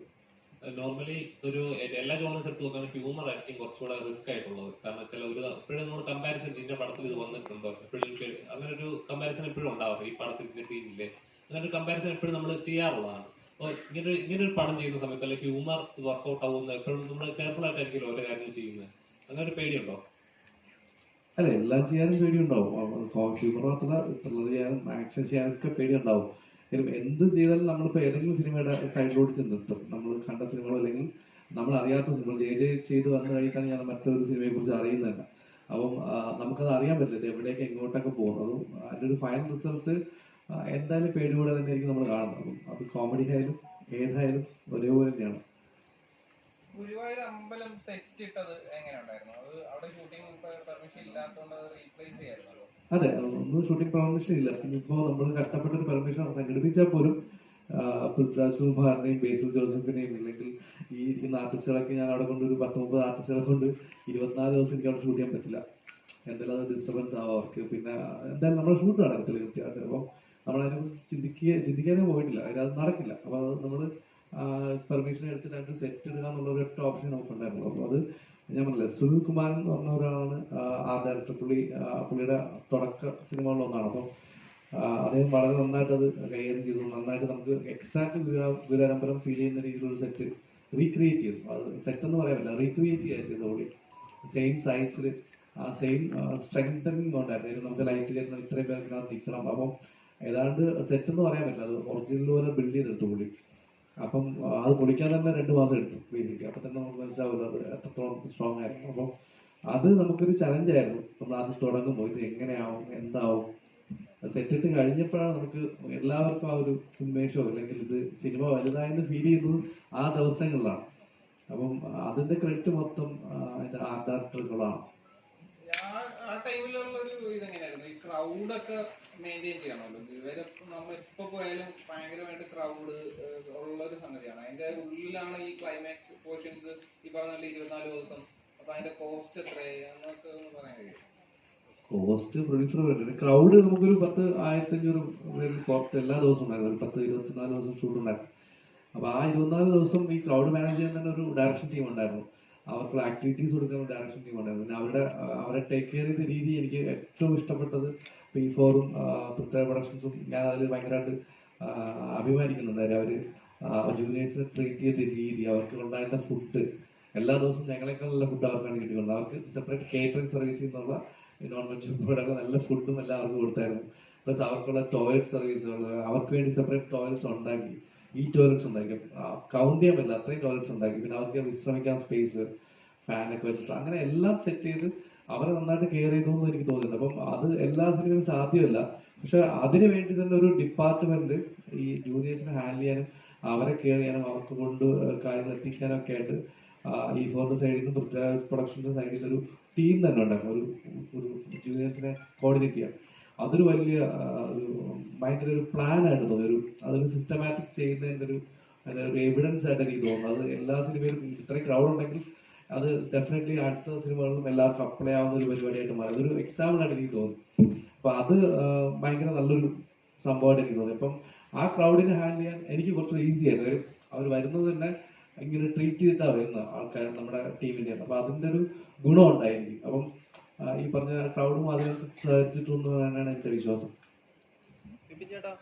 നോർമലി ഒരു എല്ലാ ജോണേഴ്സ് എടുത്ത് നോക്കാൻ ഹ്യൂമർ ആയിരിക്കും കുറച്ചുകൂടെ റിസ്ക് ആയിട്ടുള്ളത്. കാരണം വെച്ചാൽ ഒരു എപ്പോഴും നമ്മൾ കമ്പാരിസൺ ഇതിന്റെ പടത്തിൽ ഇത് വന്നിട്ടുണ്ടോ, എപ്പോഴും അങ്ങനെ ഒരു കമ്പാരിസൺ എപ്പോഴും ഉണ്ടാവും. ഈ പടത്തിന്റെ സീനില്ലേ അങ്ങനെ ഒരു കമ്പാരിസൺ എപ്പോഴും നമ്മൾ ചെയ്യാറുള്ളതാണ്. അപ്പോൾ ഇങ്ങനെ ഒരു പടം ചെയ്യുന്ന സമയത്ത് അല്ലെങ്കിൽ ഹ്യൂമർ വർക്ക്ഔട്ട് ആവുന്ന എപ്പോഴും നമ്മൾ കെയർഫുൾ ആയിട്ടായിരിക്കും ഓരോ കാര്യങ്ങൾ ചെയ്യുന്നത്. അങ്ങനെ ഒരു പേടിയുണ്ടോ? അല്ല, എല്ലാം ചെയ്യാനും പേടിയുണ്ടാവും. ഹ്യൂമർ മാത്രമല്ല, ത്രില്ലർ ചെയ്യാനും ആക്ഷൻ ചെയ്യാനൊക്കെ പേടിയുണ്ടാവും. എന്ത് ചെയ്താലും നമ്മളിപ്പോൾ ഏതെങ്കിലും സിനിമയുടെ സൈഡിലോട്ട് ചെന്നെത്തും. നമ്മൾ കണ്ട സിനിമകളോ അല്ലെങ്കിൽ നമ്മൾ അറിയാത്ത സിനിമകൾ ചെയ്ത് വന്നു കഴിഞ്ഞിട്ടാണ് ഞാൻ മറ്റൊരു സിനിമയെ കുറിച്ച് അറിയുന്നത് തന്നെ. അപ്പം നമുക്കത് അറിയാൻ പറ്റില്ല, ഇത് എവിടേക്ക് എങ്ങോട്ടൊക്കെ പോകുന്നതും. അതിൻ്റെ ഒരു ഫൈനൽ റിസൾട്ട് എന്തായാലും പേടിയോടെ തന്നെയായിരിക്കും നമ്മൾ കാണുന്നത്. അപ്പം അത് കോമഡി ആയാലും ഏതായാലും ഒരേപോലെ തന്നെയാണ്. ഗുരുവായൂർ അമ്പലം സെറ്റ് ഇട്ടത് എങ്ങനെ ഉണ്ടായിരുന്നു? അത് അവിടെ ഷൂട്ടിംഗ് പെർമിഷൻ ഇല്ലാത്തതുകൊണ്ട് അത് റീപ്ലേസ് ചെയ്യായിരുന്നല്ലോ. അതെ, ഒന്നും ഷൂട്ടിംഗ് പെർമിഷൻ ഇല്ല. ഇനിയിപ്പോ നമ്മൾ കഷ്ടപ്പെട്ട ഒരു പെർമിഷൻ സംഘടിപ്പിച്ചാൽ പോലും പൃഥ്വിരാജ് സുകുമാരനെയും ബേസിൽ ജോസഫിനെയും ഇല്ലെങ്കിൽ ഈ ഇരിക്കുന്ന ആർട്ടിസ്റ്റുകളൊക്കെ ഞാൻ അവിടെ കൊണ്ട് ഒരു 10-30 ആർട്ടിസ്റ്റുകളെ കൊണ്ട് 24 ദിവസം എനിക്ക് അവിടെ ഷൂട്ട് ചെയ്യാൻ പറ്റില്ല. എന്തായാലും അത് ഡിസ്റ്റർബൻസ് ആവും അവർക്ക്. പിന്നെ എന്തായാലും നമ്മുടെ ഷൂട്ട് നടക്കത്തില്ല കൃത്യമായിട്ട്. അപ്പം നമ്മളതിനെക്കുറിച്ച് ചിന്തിക്കാനേ പോയിട്ടില്ല, അത് നടക്കില്ല. അപ്പോൾ അത് നമ്മൾ പെർമിഷൻ എടുത്തിട്ട് അതിന് സെറ്റ് ഇടുക എന്നുള്ള ഒരു ഒറ്റ ഓപ്ഷൻ നമുക്കുണ്ടായിരുന്നു. അപ്പോൾ അത് ഞാൻ പറഞ്ഞില്ല, സുനിൽ കുമാരൻ എന്ന് പറഞ്ഞ ഒരാളാണ് ആ ഡയറക്ടർ. പുള്ളിയുടെ തുടക്ക സിനിമകളിലൊന്നാണ്. അപ്പം അദ്ദേഹം വളരെ നന്നായിട്ട് അത് കൈകാര്യം ചെയ്തു. നന്നായിട്ട് നമുക്ക് എക്സാക്ട് ഗുരുവായൂരമ്പലം ഫീൽ ചെയ്യുന്ന രീതിയിലൊരു സെറ്റ് റീക്രിയേറ്റ് ചെയ്തു. അത് സെറ്റ് എന്ന് പറയാൻ പറ്റില്ല, റീക്രിയേറ്റ് ചെയ്യുക ചെയ്തു. പുള്ളി സെയിം സൈസിൽ സെയിം സ്ട്രെങ്തനിങ് ഉണ്ടായിരുന്നു. നമുക്ക് ലൈറ്റ് കയറ്റണം, ഇത്രയും പേർക്ക് നിൽക്കണം. അപ്പം ഏതാണ്ട് സെറ്റ് എന്ന് പറയാൻ പറ്റില്ല, അത് ഒറിജിനൽ പോലെ ബിൽഡ് ചെയ്തെടുത്തു പുള്ളി. അപ്പം അത് പൊളിക്കാൻ തന്നെ 2 മാസം എടുത്തു ബേസിക്കലി. അപ്പം തന്നെ നമുക്ക് മനസ്സിലാവില്ല അത് എത്രത്തോളം സ്ട്രോങ് ആയിരുന്നു. അപ്പം അത് നമുക്കൊരു ചലഞ്ചായിരുന്നു. നമ്മൾ അത് തുടങ്ങുമ്പോൾ ഇത് എങ്ങനെയാവും, എന്താവും. സെറ്റിട്ട് കഴിഞ്ഞപ്പോഴാണ് നമുക്ക് എല്ലാവർക്കും ആ ഒരു ഉന്മേഷമോ അല്ലെങ്കിൽ ഇത് സിനിമ വലുതായെന്ന് ഫീൽ ചെയ്യുന്നത് ആ ദിവസങ്ങളിലാണ്. അപ്പം അതിന്റെ ക്രെഡിറ്റ് മൊത്തം ആർട്ട് ഡയറക്ടറുകളാണ്. ആ ടൈമിലുള്ള ഒരു ഇതെങ്ങനെയായിരുന്നു? ഈ ക്രൗഡൊക്കെ മെയിൻറ്റെയിൻ ചെയ്യണമല്ലോ. ഇവരെ നമ്മൾ എപ്പോ പോയാലും ഭയങ്കരമായിട്ട് ക്രൗഡ് ഉള്ള ഒരു സംഗതിയാണ്. അതിന്റെ ഉള്ളിലാണ് ഈ ക്ലൈമാക്സ് പോർഷൻസ് ഈ പറഞ്ഞ 24 ദിവസം. അപ്പൊ അതിന്റെ കോസ്റ്റ് എത്രയായി എന്നൊക്കെ ഒന്ന് പറയാൻ കഴിയും? കോസ്റ്റ് പ്രൊഡ്യൂസർ വേണ്ടി ക്രൗഡ് നമുക്കൊരു 10,000-1500 പേരിൽ പുറത്ത് എല്ലാ ദിവസവും ഉണ്ടായിരുന്നു. ഒരു 10-24 ദിവസം ഷൂട്ട് ഉണ്ടായിരുന്നു. അപ്പൊ ആ 24 ദിവസം ഈ ക്രൗഡ് മാനേജ് ചെയ്യാൻ തന്നെ ഒരു ഡയറക്ഷൻ ടീം ഉണ്ടായിരുന്നു. അവർക്കുള്ള ആക്ടിവിറ്റീസ് കൊടുക്കാൻ ഒരു ഡയറക്ഷൻ ടീം ഉണ്ടായിരുന്നു. പിന്നെ അവരെ ടേക്ക് കെയർ ചെയ്ത രീതി എനിക്ക് ഏറ്റവും ഇഷ്ടപ്പെട്ടത് P4-ഉം പൃഥ്വിരാജ് പ്രൊഡക്ഷൻസും. ഞാൻ അതിൽ ഭയങ്കരമായിട്ട് അഭിമാനിക്കുന്നുണ്ട്. അവര് ജൂനിയേഴ്സിനെ ട്രീറ്റ് ചെയ്ത രീതി, അവർക്ക് ഉണ്ടായിരുന്ന ഫുഡ്, എല്ലാ ദിവസവും ഞങ്ങളെക്കാളുള്ള ഫുഡ് അവർക്കാണ് കിട്ടിക്കൊണ്ടത്. അവർക്ക് സെപ്പറേറ്റ് കേറ്ററിംഗ് സർവീസിൽ നിന്നുള്ള നോൺ വെജ് ഫുഡൊക്കെ നല്ല ഫുഡും എല്ലാം അവർക്ക് കൊടുത്തായിരുന്നു. പ്ലസ് അവർക്കുള്ള ടോയ്ലറ്റ് സർവീസുകൾ, അവർക്ക് വേണ്ടി സെപ്പറേറ്റ് ടോയ്ലറ്റ്സ് ഉണ്ടാക്കി, ഈ ടോയ്ലറ്റ്സ് ഉണ്ടാക്കി, കൗണ്ട് ചെയ്യാൻ പറ്റില്ല അത്രയും ടോയ്ലറ്റ്സ് ഉണ്ടാക്കി. പിന്നെ അവർക്ക് വിശ്രമിക്കാൻ സ്പേസ്, ഫാനൊക്കെ വെച്ചിട്ട് അങ്ങനെ എല്ലാം സെറ്റ് ചെയ്ത് അവരെ നന്നായിട്ട് കെയർ ചെയ്തു എന്ന് എനിക്ക് തോന്നുന്നുണ്ട്. അപ്പം അത് എല്ലാ സിനിമയിലും സാധ്യമല്ല. പക്ഷെ അതിനു വേണ്ടി തന്നെ ഒരു ഡിപ്പാർട്ട്മെന്റ് ഈ ജൂനിയേഴ്സിനെ ഹാൻഡിൽ ചെയ്യാനും അവരെ കെയർ ചെയ്യാനും അവർക്ക് കൊണ്ട് കാര്യങ്ങൾ എത്തിക്കാനും ഒക്കെ ആയിട്ട് ഈ ഫോറിന്റെ സൈഡിൽ നിന്ന് പൃഥ്വിരാജ് പ്രൊഡക്ഷന്റെ സൈഡിൽ നിന്ന് ഒരു ടീം തന്നെ ഉണ്ടായിരുന്നു. ഒരു ജൂനിയേഴ്സിനെ കോർഡിനേറ്റ് ചെയ്യാൻ. അതൊരു വലിയ ഭയങ്കര ഒരു പ്ലാൻ ആയിട്ട് തോന്നി. അതൊരു സിസ്റ്റമാറ്റിക് ചെയ്യുന്നതിന്റെ ഒരു എവിഡൻസ് ആയിട്ട് എനിക്ക് തോന്നുന്നു. അത് എല്ലാ സിനിമയിലും ഇത്രയും ക്രൗഡ് ഉണ്ടെങ്കിൽ അത് ഡെഫിനറ്റ്ലി അടുത്ത സിനിമകളിലും എല്ലാവർക്കും അപ്ലൈ ആവുന്ന ഒരു പരിപാടിയായിട്ട് മാറി. അതൊരു എക്സാമ്പിൾ ആയിട്ട് എനിക്ക് തോന്നി. അപ്പൊ അത് ഭയങ്കര നല്ലൊരു സംഭവമായിട്ട് എനിക്ക് തോന്നി. അപ്പം ആ ക്രൗഡിനെ ഹാൻഡിൽ ചെയ്യാൻ എനിക്ക് കുറച്ചുകൂടി ഈസി ആയിരുന്നു. അവർ വരുന്നത് തന്നെ ഇങ്ങനെ ട്രീറ്റ് ചെയ്തിട്ടാണ് വരുന്ന ആൾക്കാർ നമ്മുടെ ടീമിന്റെ. അപ്പൊ അതിന്റെ ഒരു ഗുണം ഉണ്ടായിരിക്കും. അപ്പം ഈ പറഞ്ഞ ക്രൗഡും അതിനകത്ത് സഹകരിച്ചിട്ടുണ്ട് തന്നെയാണ് എന്റെ വിശ്വാസം. വിപിൻ ചേട്ടാ,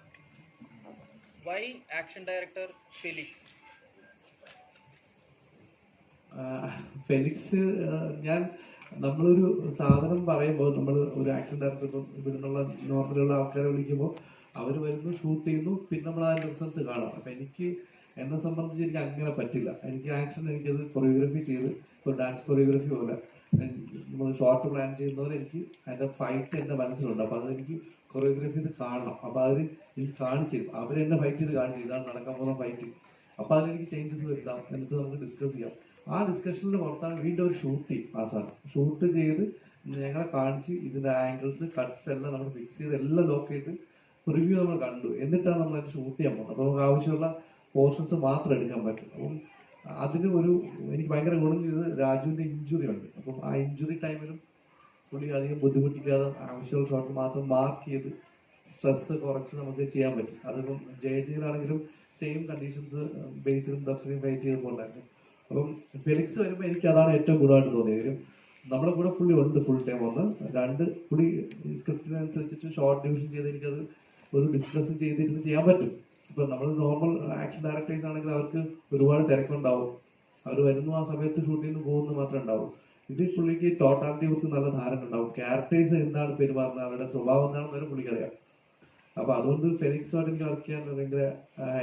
why action director Felix? Felix, നമ്മളൊരു സാധനം പറയുമ്പോൾ നമ്മൾ ഒരു ആക്ഷൻ ഡയറക്ടർ ഇപ്പം ഇവിടെ നിന്നുള്ള നോർമലുള്ള ആൾക്കാരെ വിളിക്കുമ്പോൾ അവർ വരുന്നു, ഷൂട്ട് ചെയ്യുന്നു, പിന്നെ നമ്മൾ അതിന്റെ റിസൾട്ട് കാണാം. അപ്പൊ എന്നെ സംബന്ധിച്ച് എനിക്ക് അങ്ങനെ പറ്റില്ല. എനിക്ക് എനിക്കത് കൊറിയോഗ്രഫി ചെയ്ത്, ഇപ്പോൾ ഡാൻസ് കൊറിയോഗ്രഫി പോലെ നമ്മൾ ഷോർട്ട് പ്ലാൻ ചെയ്യുന്ന പോലെ എനിക്ക് അതിന്റെ ഫൈറ്റ് എന്റെ മനസ്സിലുണ്ട്. അപ്പൊ അതെനിക്ക് കൊറിയോഗ്രഫി ചെയ്ത് കാണണം. അപ്പൊ അത് എനിക്ക് കാണിച്ചു തരും. അവരെന്നെ ഫൈറ്റ് ചെയ്ത് കാണിച്ചു, ഇതാണ് നടക്കാൻ പോകുന്ന ഫൈറ്റ്. അപ്പൊ അതിലെനിക്ക് ചേഞ്ചസ് വരുത്താം, എന്നിട്ട് നമുക്ക് ഡിസ്കസ് ചെയ്യാം. ആ ഡിസ്കഷനിൽ പുറത്താണ് വീണ്ടും ഒരു ഷൂട്ട് ചെയ്യും. ആ സാധനം ഷൂട്ട് ചെയ്ത് ഞങ്ങളെ കാണിച്ച് ഇതിന്റെ ആംഗിൾസ്, കട്ട്സ് എല്ലാം നമ്മൾ ഫിക്സ് ചെയ്ത് എല്ലാം ലോക്ക് ചെയ്ത് റിവ്യൂ നമ്മൾ കണ്ടു. എന്നിട്ടാണ് നമ്മൾ അത് ഷൂട്ട് ചെയ്യാൻ പോകുന്നത്. അപ്പൊ നമുക്ക് ആവശ്യമുള്ള പോർഷൻസ് മാത്രം എടുക്കാൻ പറ്റും. അപ്പം അതിന് എനിക്ക് ഭയങ്കര ഗുണം ചെയ്തത് രാജുവിന്റെ ഇഞ്ചുറി ഉണ്ട്. അപ്പം ആ ഇഞ്ചുറി ടൈമിലും പുള്ളി അധികം ബുദ്ധിമുട്ടിക്കാതെ ആവശ്യമുള്ള ഷോട്ട് മാത്രം മാർക്ക് ചെയ്ത് സ്ട്രെസ് കുറച്ച് നമുക്ക് ചെയ്യാൻ പറ്റും. അതിപ്പം ജയജയിലാണെങ്കിലും സെയിം കണ്ടീഷൻസ് ബേസിലും ദർശനയും ഫൈറ്റ് ചെയ്തപ്പോൾ ഉണ്ടായിരുന്നു. അപ്പം ഫെലിക്സ് വരുമ്പോൾ എനിക്ക് അതാണ് ഏറ്റവും ഗുണമായിട്ട് തോന്നിയത്. നമ്മുടെ കൂടെ പുള്ളി ഉണ്ട് ഫുൾ ടൈം. ഒന്ന് രണ്ട് പുള്ളി സ്ക്രിപ്റ്റിനനുസരിച്ചിട്ട് ഷോർട്ട് ഡിവിഷൻ ചെയ്ത് എനിക്കത് ഡിസ്കസ് ചെയ്തിരുന്ന് ചെയ്യാൻ പറ്റും. ഇപ്പൊ നമ്മൾ നോർമൽ ആക്ഷൻ ഡയറക്ടേഴ്സ് ആണെങ്കിൽ അവർക്ക് ഒരുപാട് തിരക്കുണ്ടാവും. അവർ വരുന്നു, ആ സമയത്ത് ഷൂട്ട് ചെയ്യുന്നു, പോകുന്നു മാത്രമേ ഉണ്ടാവും. ഇത് പുള്ളിക്ക് ടോട്ടാലിറ്റിയെ കുറിച്ച് നല്ല ധാരണ ഉണ്ടാവും. ക്യാരക്ടേഴ്സ് എന്താണ് പെരുമാറുന്നത്, അവരുടെ സ്വഭാവം എന്താണെന്ന് വരെ പുള്ളിക്കറിയാം. അപ്പൊ അതുകൊണ്ട് ഫെലിക്സുമായിട്ട് എനിക്ക് വർക്ക് ചെയ്യാൻ ഭയങ്കര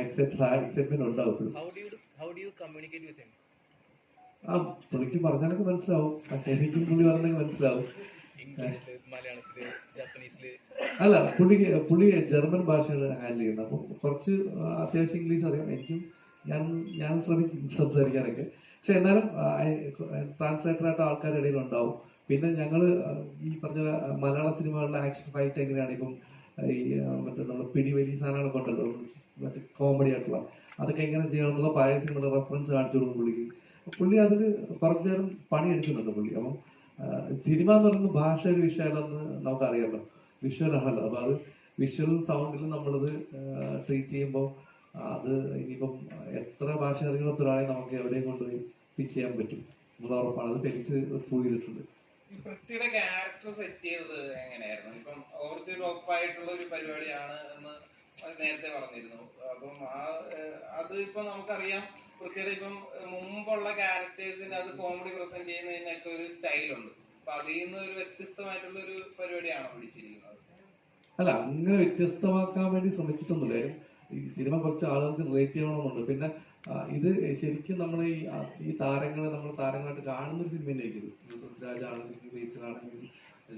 എക്സൈറ്റ്മെന്റ് ഉണ്ടാവും. ആ പുള്ളിക്ക് പറഞ്ഞാലൊക്കെ മനസ്സിലാവും, പക്ഷെ എനിക്കും പുള്ളി പറഞ്ഞെങ്കിൽ മനസ്സിലാവും. അല്ല, പുള്ളി ജർമ്മൻ ഭാഷയാണ് ഹാൻഡിൽ ചെയ്യുന്നത്. അപ്പം കുറച്ച് അത്യാവശ്യം ഇംഗ്ലീഷ് അറിയാം. എനിക്കും ഞാൻ ശ്രമിക്കും സംസാരിക്കാനൊക്കെ. പക്ഷെ എന്നാലും ട്രാൻസ്ലേറ്ററായിട്ട് ആൾക്കാരുടെ ഇടയിൽ ഉണ്ടാവും. പിന്നെ ഞങ്ങള് ഈ പറഞ്ഞ മലയാള സിനിമകളിലെ ആക്ഷൻ ഫൈറ്റ് എങ്ങനെയാണ്, ഇപ്പം ഈ മറ്റേ നമ്മൾ പിടിവലി സാധനങ്ങളൊക്കെ ഉണ്ടല്ലോ, മറ്റേ കോമഡി ആയിട്ടുള്ള, അതൊക്കെ എങ്ങനെ ചെയ്യണം എന്നുള്ള പഴയ സിനിമയുടെ റെഫറൻസ് കാണിച്ചു കൊടുക്കും പുള്ളിക്ക്. പുള്ളി അതിൽ കുറച്ചു നേരം പണിയെടുക്കുന്നുണ്ട് പുള്ളി. അപ്പം സിനിമ എന്ന് പറയുന്നത് ഭാഷ ഒരു വിഷയമല്ലെന്ന് നമുക്കറിയാമല്ലോ, വിഷ്വൽ ആണല്ലോ. അപ്പൊ അത് വിഷ്വലും സൗണ്ടിലും നമ്മളത് ട്രീറ്റ് ചെയ്യുമ്പോൾ അത് ഇനിയിപ്പം എത്ര ഭാഷ അറിയാത്ത ഒരാളെ നമുക്ക് എവിടെയും കൊണ്ടുപോയി പിച്ച് ചെയ്യാൻ പറ്റും എന്നത് ഉറപ്പാണ്. അത് ഫെലിക്സ് പ്രൂവ് ചെയ്തിട്ടുണ്ട്. പൃഥ്വിയുടെ ക്യാരക്ടർ സെറ്റ് ചെയ്തത് എങ്ങനെയായിരുന്നു? ഇപ്പം ഓവർ ടോപ്പ് ആയിട്ടുള്ള ഒരു പരിപാടിയാണ് എന്ന് നേരത്തെ പറഞ്ഞിരുന്നു. അപ്പം അത് ഇപ്പൊ നമുക്കറിയാം, പൃഥ്വിയുടെ ഇപ്പം മുമ്പുള്ള ക്യാരക്ടേഴ്സിന് അത് കോമഡി പ്രസന്റ് ചെയ്യുന്നതിനൊക്കെ ഒരു സ്റ്റൈലുണ്ട്. അപ്പൊ അതിൽ നിന്ന് ഒരു വ്യത്യസ്തമായിട്ടുള്ള ഒരു പരിപാടിയാണോ പിടിച്ചിരിക്കുന്നത്? അല്ല, അങ്ങനെ വ്യത്യസ്തമാക്കാൻ വേണ്ടി ശ്രമിച്ചിട്ടൊന്നുമില്ല. ഈ സിനിമ കുറച്ച് ആളുകൾക്ക് റിലേറ്റ് ചെയ്യണമെന്നുണ്ട്. പിന്നെ ഇത് ശരിക്കും നമ്മൾ ഈ താരങ്ങളെ നമ്മൾ താരങ്ങളായിട്ട് കാണുന്ന ഒരു സിനിമ തന്നെയായിരിക്കും. പൃഥ്വിരാജാണെങ്കിലും ബേസിലാണെങ്കിലും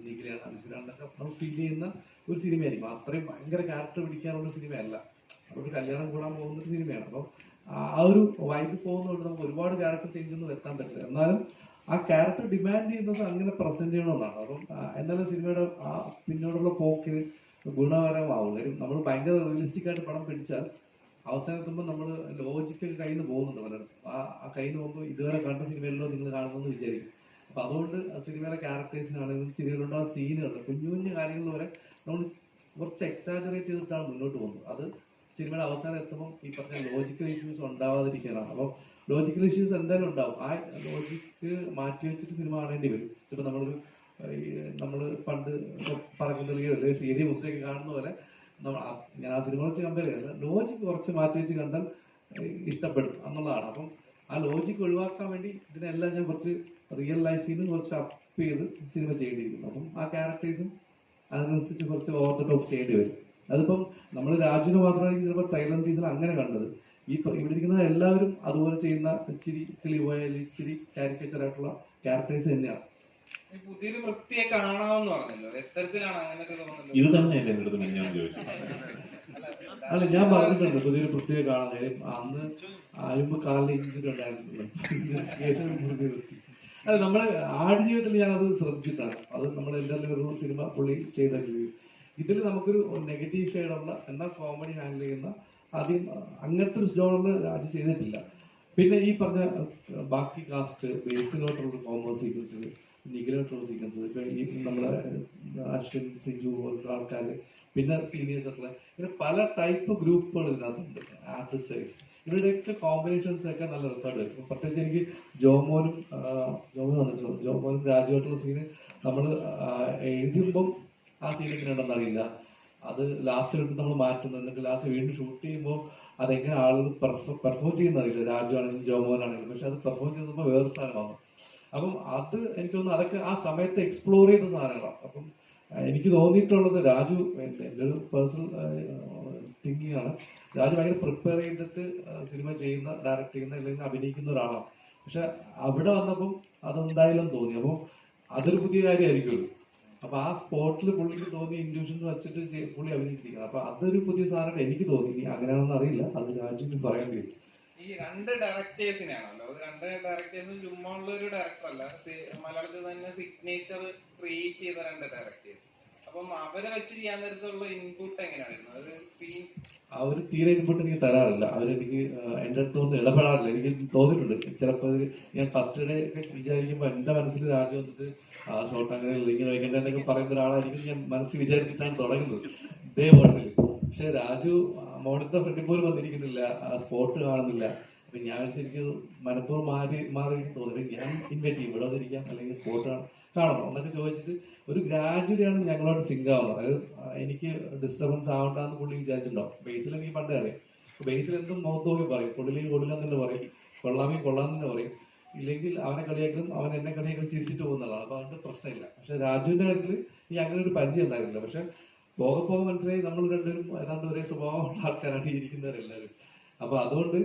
നിഖിലാണ് അനുസരിച്ചാണെന്നൊക്കെ നമ്മൾ ഫീൽ ചെയ്യുന്ന ഒരു സിനിമയായിരിക്കും. അത്രയും ഭയങ്കര ക്യാരക്ടർ പിടിക്കാനുള്ള സിനിമയല്ല. അവർക്ക് കല്യാണം കൂടാൻ പോകുന്ന ഒരു സിനിമയാണ്. അപ്പം ആ ഒരു വൈബ് പോകുന്നതുകൊണ്ട് നമുക്ക് ഒരുപാട് ക്യാരക്ടർ ചേഞ്ച് ഒന്നും വരുത്താൻ പറ്റില്ല. എന്നാലും ആ ക്യാരക്ടർ ഡിമാൻഡ് ചെയ്യുന്നത് അങ്ങനെ പ്രസന്റ് ചെയ്യണമെന്നാണ്. അപ്പം എന്നാലും സിനിമയുടെ ആ പിന്നോടുള്ള പോക്കിന് ഗുണകരമാവും. കാര്യം നമ്മൾ ഭയങ്കര റിയലിസ്റ്റിക് ആയിട്ട് പടം പിടിച്ചാൽ അവസാനത്തുമ്പോൾ നമ്മൾ ലോജിക്കൊക്കെ കയ്യിൽ നിന്ന് പോകുന്നുണ്ട് പലയിടത്തും. ആ കയ്യിൽ നിന്ന് പോകുമ്പോൾ ഇതുവരെ കണ്ട സിനിമയിലോ നിങ്ങൾ കാണുമെന്ന് വിചാരിക്കും. അപ്പൊ അതുകൊണ്ട് സിനിമയിലെ ക്യാരക്ടേഴ്സിനാണെങ്കിലും സിനിമയിലുള്ള സീനുകൾ, കുഞ്ഞു കുഞ്ഞു കാര്യങ്ങൾ വരെ നമ്മൾ കുറച്ച് എക്സാജറേറ്റ് ചെയ്തിട്ടാണ് മുന്നോട്ട് പോകുന്നത്. അത് സിനിമയുടെ അവസാനം എത്തുമ്പോൾ ഈ പറഞ്ഞ ലോജിക്കൽ ഇഷ്യൂസ് ഉണ്ടാവാതിരിക്കാനാണ്. അപ്പം ലോജിക്കൽ ഇഷ്യൂസ് എന്തായാലും ഉണ്ടാവും. ആ ലോജിക്ക് മാറ്റി വെച്ചിട്ട് സിനിമ കാണേണ്ടി വരും. ഇപ്പൊ നമ്മൾ പണ്ട് പറയുന്നറിയോ അല്ലെ സീരിയ മുസ്ലിമൊക്കെ കാണുന്ന പോലെ ഞാൻ ആ സിനിമ വെച്ച് കമ്പയർ ചെയ്യല്ല, ലോജിക്ക് കുറച്ച് മാറ്റി വെച്ച് കണ്ടാൽ ഇഷ്ടപ്പെടും എന്നുള്ളതാണ്. അപ്പം ആ ലോജിക്ക് ഒഴിവാക്കാൻ വേണ്ടി ഇതിനെല്ലാം ഞാൻ കുറച്ച് റിയൽ ലൈഫിൽ നിന്ന് കുറച്ച് അപ്പ് ചെയ്ത് സിനിമ ചെയ്യേണ്ടിയിരിക്കുന്നു. അപ്പം ആ ക്യാരക്ടേഴ്സും അതിനനുസരിച്ച് കുറച്ച് ഓവർ ദ ടോപ്പ് ചെയ്യേണ്ടി വരും. അതിപ്പം നമ്മൾ രാജുവിന് മാത്രമായിരിക്കും ചിലപ്പോൾ ട്രെയിലർ ടീസർ അങ്ങനെ കണ്ടത്. ഇവിടെ ഇരിക്കുന്ന എല്ലാവരും അതുപോലെ ചെയ്യുന്ന ഇച്ചിരി കിളി പോയാൽ ഇച്ചിരി കാരിക്കേച്ചർ ആയിട്ടുള്ള ക്യാരക്ടേഴ്സ് തന്നെയാണ്. പുതിയൊരു വൃത്തിയെ കാണാമെന്ന് പറഞ്ഞല്ലോ, എത്തരത്തിലാണ് അങ്ങനെയൊക്കെ തോന്നുന്നത്? ഇത് തന്നെയല്ലേ എൻ്റെ അടുത്ത് ഞാൻ ചോദിച്ചത്. അല്ല, ഞാൻ പറഞ്ഞിട്ടുണ്ട് പുതിയൊരു പ്രത്യേക കാണാൻ. കാര്യം അന്ന് ആരുമ്പ് കാലിൽ ഇഞ്ചുറി ഉണ്ടായിരുന്നില്ല. അല്ല, നമ്മള് ആടുജീവിതത്തിൽ ഞാനത് ശ്രദ്ധിച്ചിട്ടാണ്. അത് നമ്മൾ എല്ലാവരും ഒരു സിനിമ പുള്ളി ചെയ്തിട്ടുണ്ട്. ഇതിൽ നമുക്കൊരു നെഗറ്റീവ് ഷെയ്ഡുള്ള എന്നാൽ കോമഡി ഹാൻഡിൽ ചെയ്യുന്ന ആദ്യം അങ്ങനത്തെ ഒരു ജോണറിൽ രാജു ചെയ്തിട്ടില്ല. പിന്നെ ഈ പറഞ്ഞ ബാക്കി കാസ്റ്റ് ബേസിലോട്ടുള്ള കോമോ സീക്വൻസ്, നിഖിലോട്ടുള്ള സീക്വൻസ്, ഇപ്പൊ ഈ നമ്മളെ അശ്വിൻ, സിജു പോലുള്ള ആൾക്കാർ, പിന്നെ സീനിയേഴ്സ് ഒക്കെ, ഇങ്ങനെ പല ടൈപ്പ് ഗ്രൂപ്പുകൾ ഇതിനകത്തുണ്ട്. ആർട്ടിസ്റ്റ് വൈസ് ഇവരുടെയൊക്കെ കോമ്പിനേഷൻസ് ഒക്കെ നല്ല റിസൾട്ട് വരും. പ്രത്യേകിച്ച് എനിക്ക് ജോമോനും വന്നിട്ടുള്ളൂ. ജോമോനും രാജുവായിട്ടുള്ള സീന് നമ്മൾ എഴുതുമ്പം ആ സീൻ എങ്ങനെ ഉണ്ടെന്ന് അറിയില്ല. അത് ലാസ്റ്റ് കണ്ടിട്ട് നമ്മൾ മാറ്റുന്നത്, എന്നിട്ട് ലാസ്റ്റ് വീണ്ടും ഷൂട്ട് ചെയ്യുമ്പോൾ അതെങ്ങനെ ആളുകൾ പെർഫോം ചെയ്യുന്ന അറിയില്ല. രാജു ആണെങ്കിലും ജോമോനാണെങ്കിലും. പക്ഷെ അത് പെർഫോം ചെയ്തപ്പോൾ വേറൊരു സാധനമാണ്. അപ്പം അത് എനിക്ക് തോന്നുന്നു അതൊക്കെ ആ സമയത്ത് എക്സ്പ്ലോർ ചെയ്ത സാധനങ്ങളാണ്. അപ്പം എനിക്ക് തോന്നിയിട്ടുള്ളത് രാജു, എൻ്റെ ഒരു പേഴ്സണൽ തിങ്കിങ് ആണ്, രാജു ഭയങ്കര പ്രിപ്പയർ ചെയ്തിട്ട് സിനിമ ചെയ്യുന്ന, ഡയറക്ട് ചെയ്യുന്ന അല്ലെങ്കിൽ അഭിനയിക്കുന്ന ഒരാളാണ്. പക്ഷെ അവിടെ വന്നപ്പം അതുണ്ടായില്ലെന്ന് തോന്നി. അപ്പം അതൊരു പുതിയ കാര്യമായിരിക്കുമല്ലോ. അപ്പൊ ആ സ്പോട്ടിൽ പുള്ളിക്ക് തോന്നിയ ഇൻഡ്യൂഷൻ വെച്ചിട്ട് പുള്ളി അഭിനയിച്ചിരിക്കണം. അപ്പൊ അതൊരു പുതിയ സാധനം എനിക്ക് തോന്നി. ഇനി അങ്ങനെയാണെന്ന് അറിയില്ല, അത് രാജുവിന് പറയേണ്ടി വരും. ഈ രണ്ട് ഡയറക്ടേഴ്സിനാണല്ലോ, അത് രണ്ട് ഡയറക്ടേഴ്സും ചുമ്മാ ഉള്ള ഒരു ഡയറക്ടർ അല്ല, മലയാളത്തിൽ തന്നെ സിഗ്നേച്ചർ ക്രിയേറ്റ് ചെയ്ത രണ്ട് ഡയറക്ടേഴ്സ്. അപ്പം അവരെ വെച്ച് ചെയ്യാൻ നേരത്തുള്ള ഇൻപുട്ട് എങ്ങനെയായിരുന്നു? അത് സ്ക്രീൻ അവർ തീരെ ഇൻപുട്ട് എനിക്ക് തരാറില്ല. അവരെനിക്ക് എൻ്റെ അടുത്ത് ഒന്ന് ഇടപെടാറില്ല. എനിക്ക് തോന്നിയിട്ടുണ്ട് ചിലപ്പോൾ ഞാൻ ഫസ്റ്റ് ഡേ ഒക്കെ വിചാരിക്കുമ്പോൾ എൻ്റെ മനസ്സിൽ രാജു വന്നിട്ട് ആ ഷോട്ട് അങ്ങനെ ഇങ്ങനെ വയ്ക്കേണ്ടതെന്നൊക്കെ പറയുന്ന ഒരാളായിരിക്കും ഞാൻ മനസ്സിൽ വിചാരിച്ചിട്ടാണ് തുടങ്ങുന്നത് ഡേ വണ്ണിൽ. പക്ഷെ രാജു മോണിറ്റർ ഫ്രണ്ടിൽ പോലും വന്നിരിക്കുന്നില്ല, സ്പോട്ട് കാണുന്നില്ല. അപ്പൊ ഞാൻ ശരിക്കും മനഃപൂർവ്വം മാറി തോന്നി ഞാൻ ഇൻവൈറ്റ് ചെയ്യും, ഇവിടെ വന്നിരിക്കാം അല്ലെങ്കിൽ സ്പോട്ട് കാണണം എന്നൊക്കെ ചോദിച്ചിട്ട് ഒരു ഗ്രാജുവലിയാണ് ഞങ്ങളോട് സിങ്ക് ആവുന്നത്. അതായത് എനിക്ക് ഡിസ്റ്റർബൻസ് ആവണ്ടെന്ന് പുള്ളി വിചാരിച്ചിട്ടുണ്ടാവും. ബേസിൽ എനിക്ക് പണ്ടേ അറിയാം. ബേസിൽ എന്തും മുഖത്ത് നോക്കി പറയും, കൊള്ളില്ലെങ്കിൽ കൊള്ളില്ലെന്ന് തന്നെ പറയും, കൊള്ളാമെങ്കിൽ കൊള്ളാമെന്ന് തന്നെ പറയും. ഇല്ലെങ്കിൽ അവനെ കളിയാക്കും, അവൻ എന്നെ കളിയാക്കും, ചിരിച്ചിട്ട് പോകുന്നതാണ്. അപ്പൊ അതുകൊണ്ട് പ്രശ്നമില്ല. പക്ഷെ രാജുവിന്റെ കാര്യത്തിൽ ഈ അങ്ങനെ ഒരു പരിചയം ഉണ്ടായിരുന്നില്ല. പക്ഷെ പോകെ പോകെ മനസ്സിലായി നമ്മൾ രണ്ടുപേരും ഏതാണ്ട് ഒരേ സ്വഭാവമുള്ള ആൾക്കാരാണ് ഈ ഇരിക്കുന്നവരെല്ലാവരും. അപ്പൊ അതുകൊണ്ട്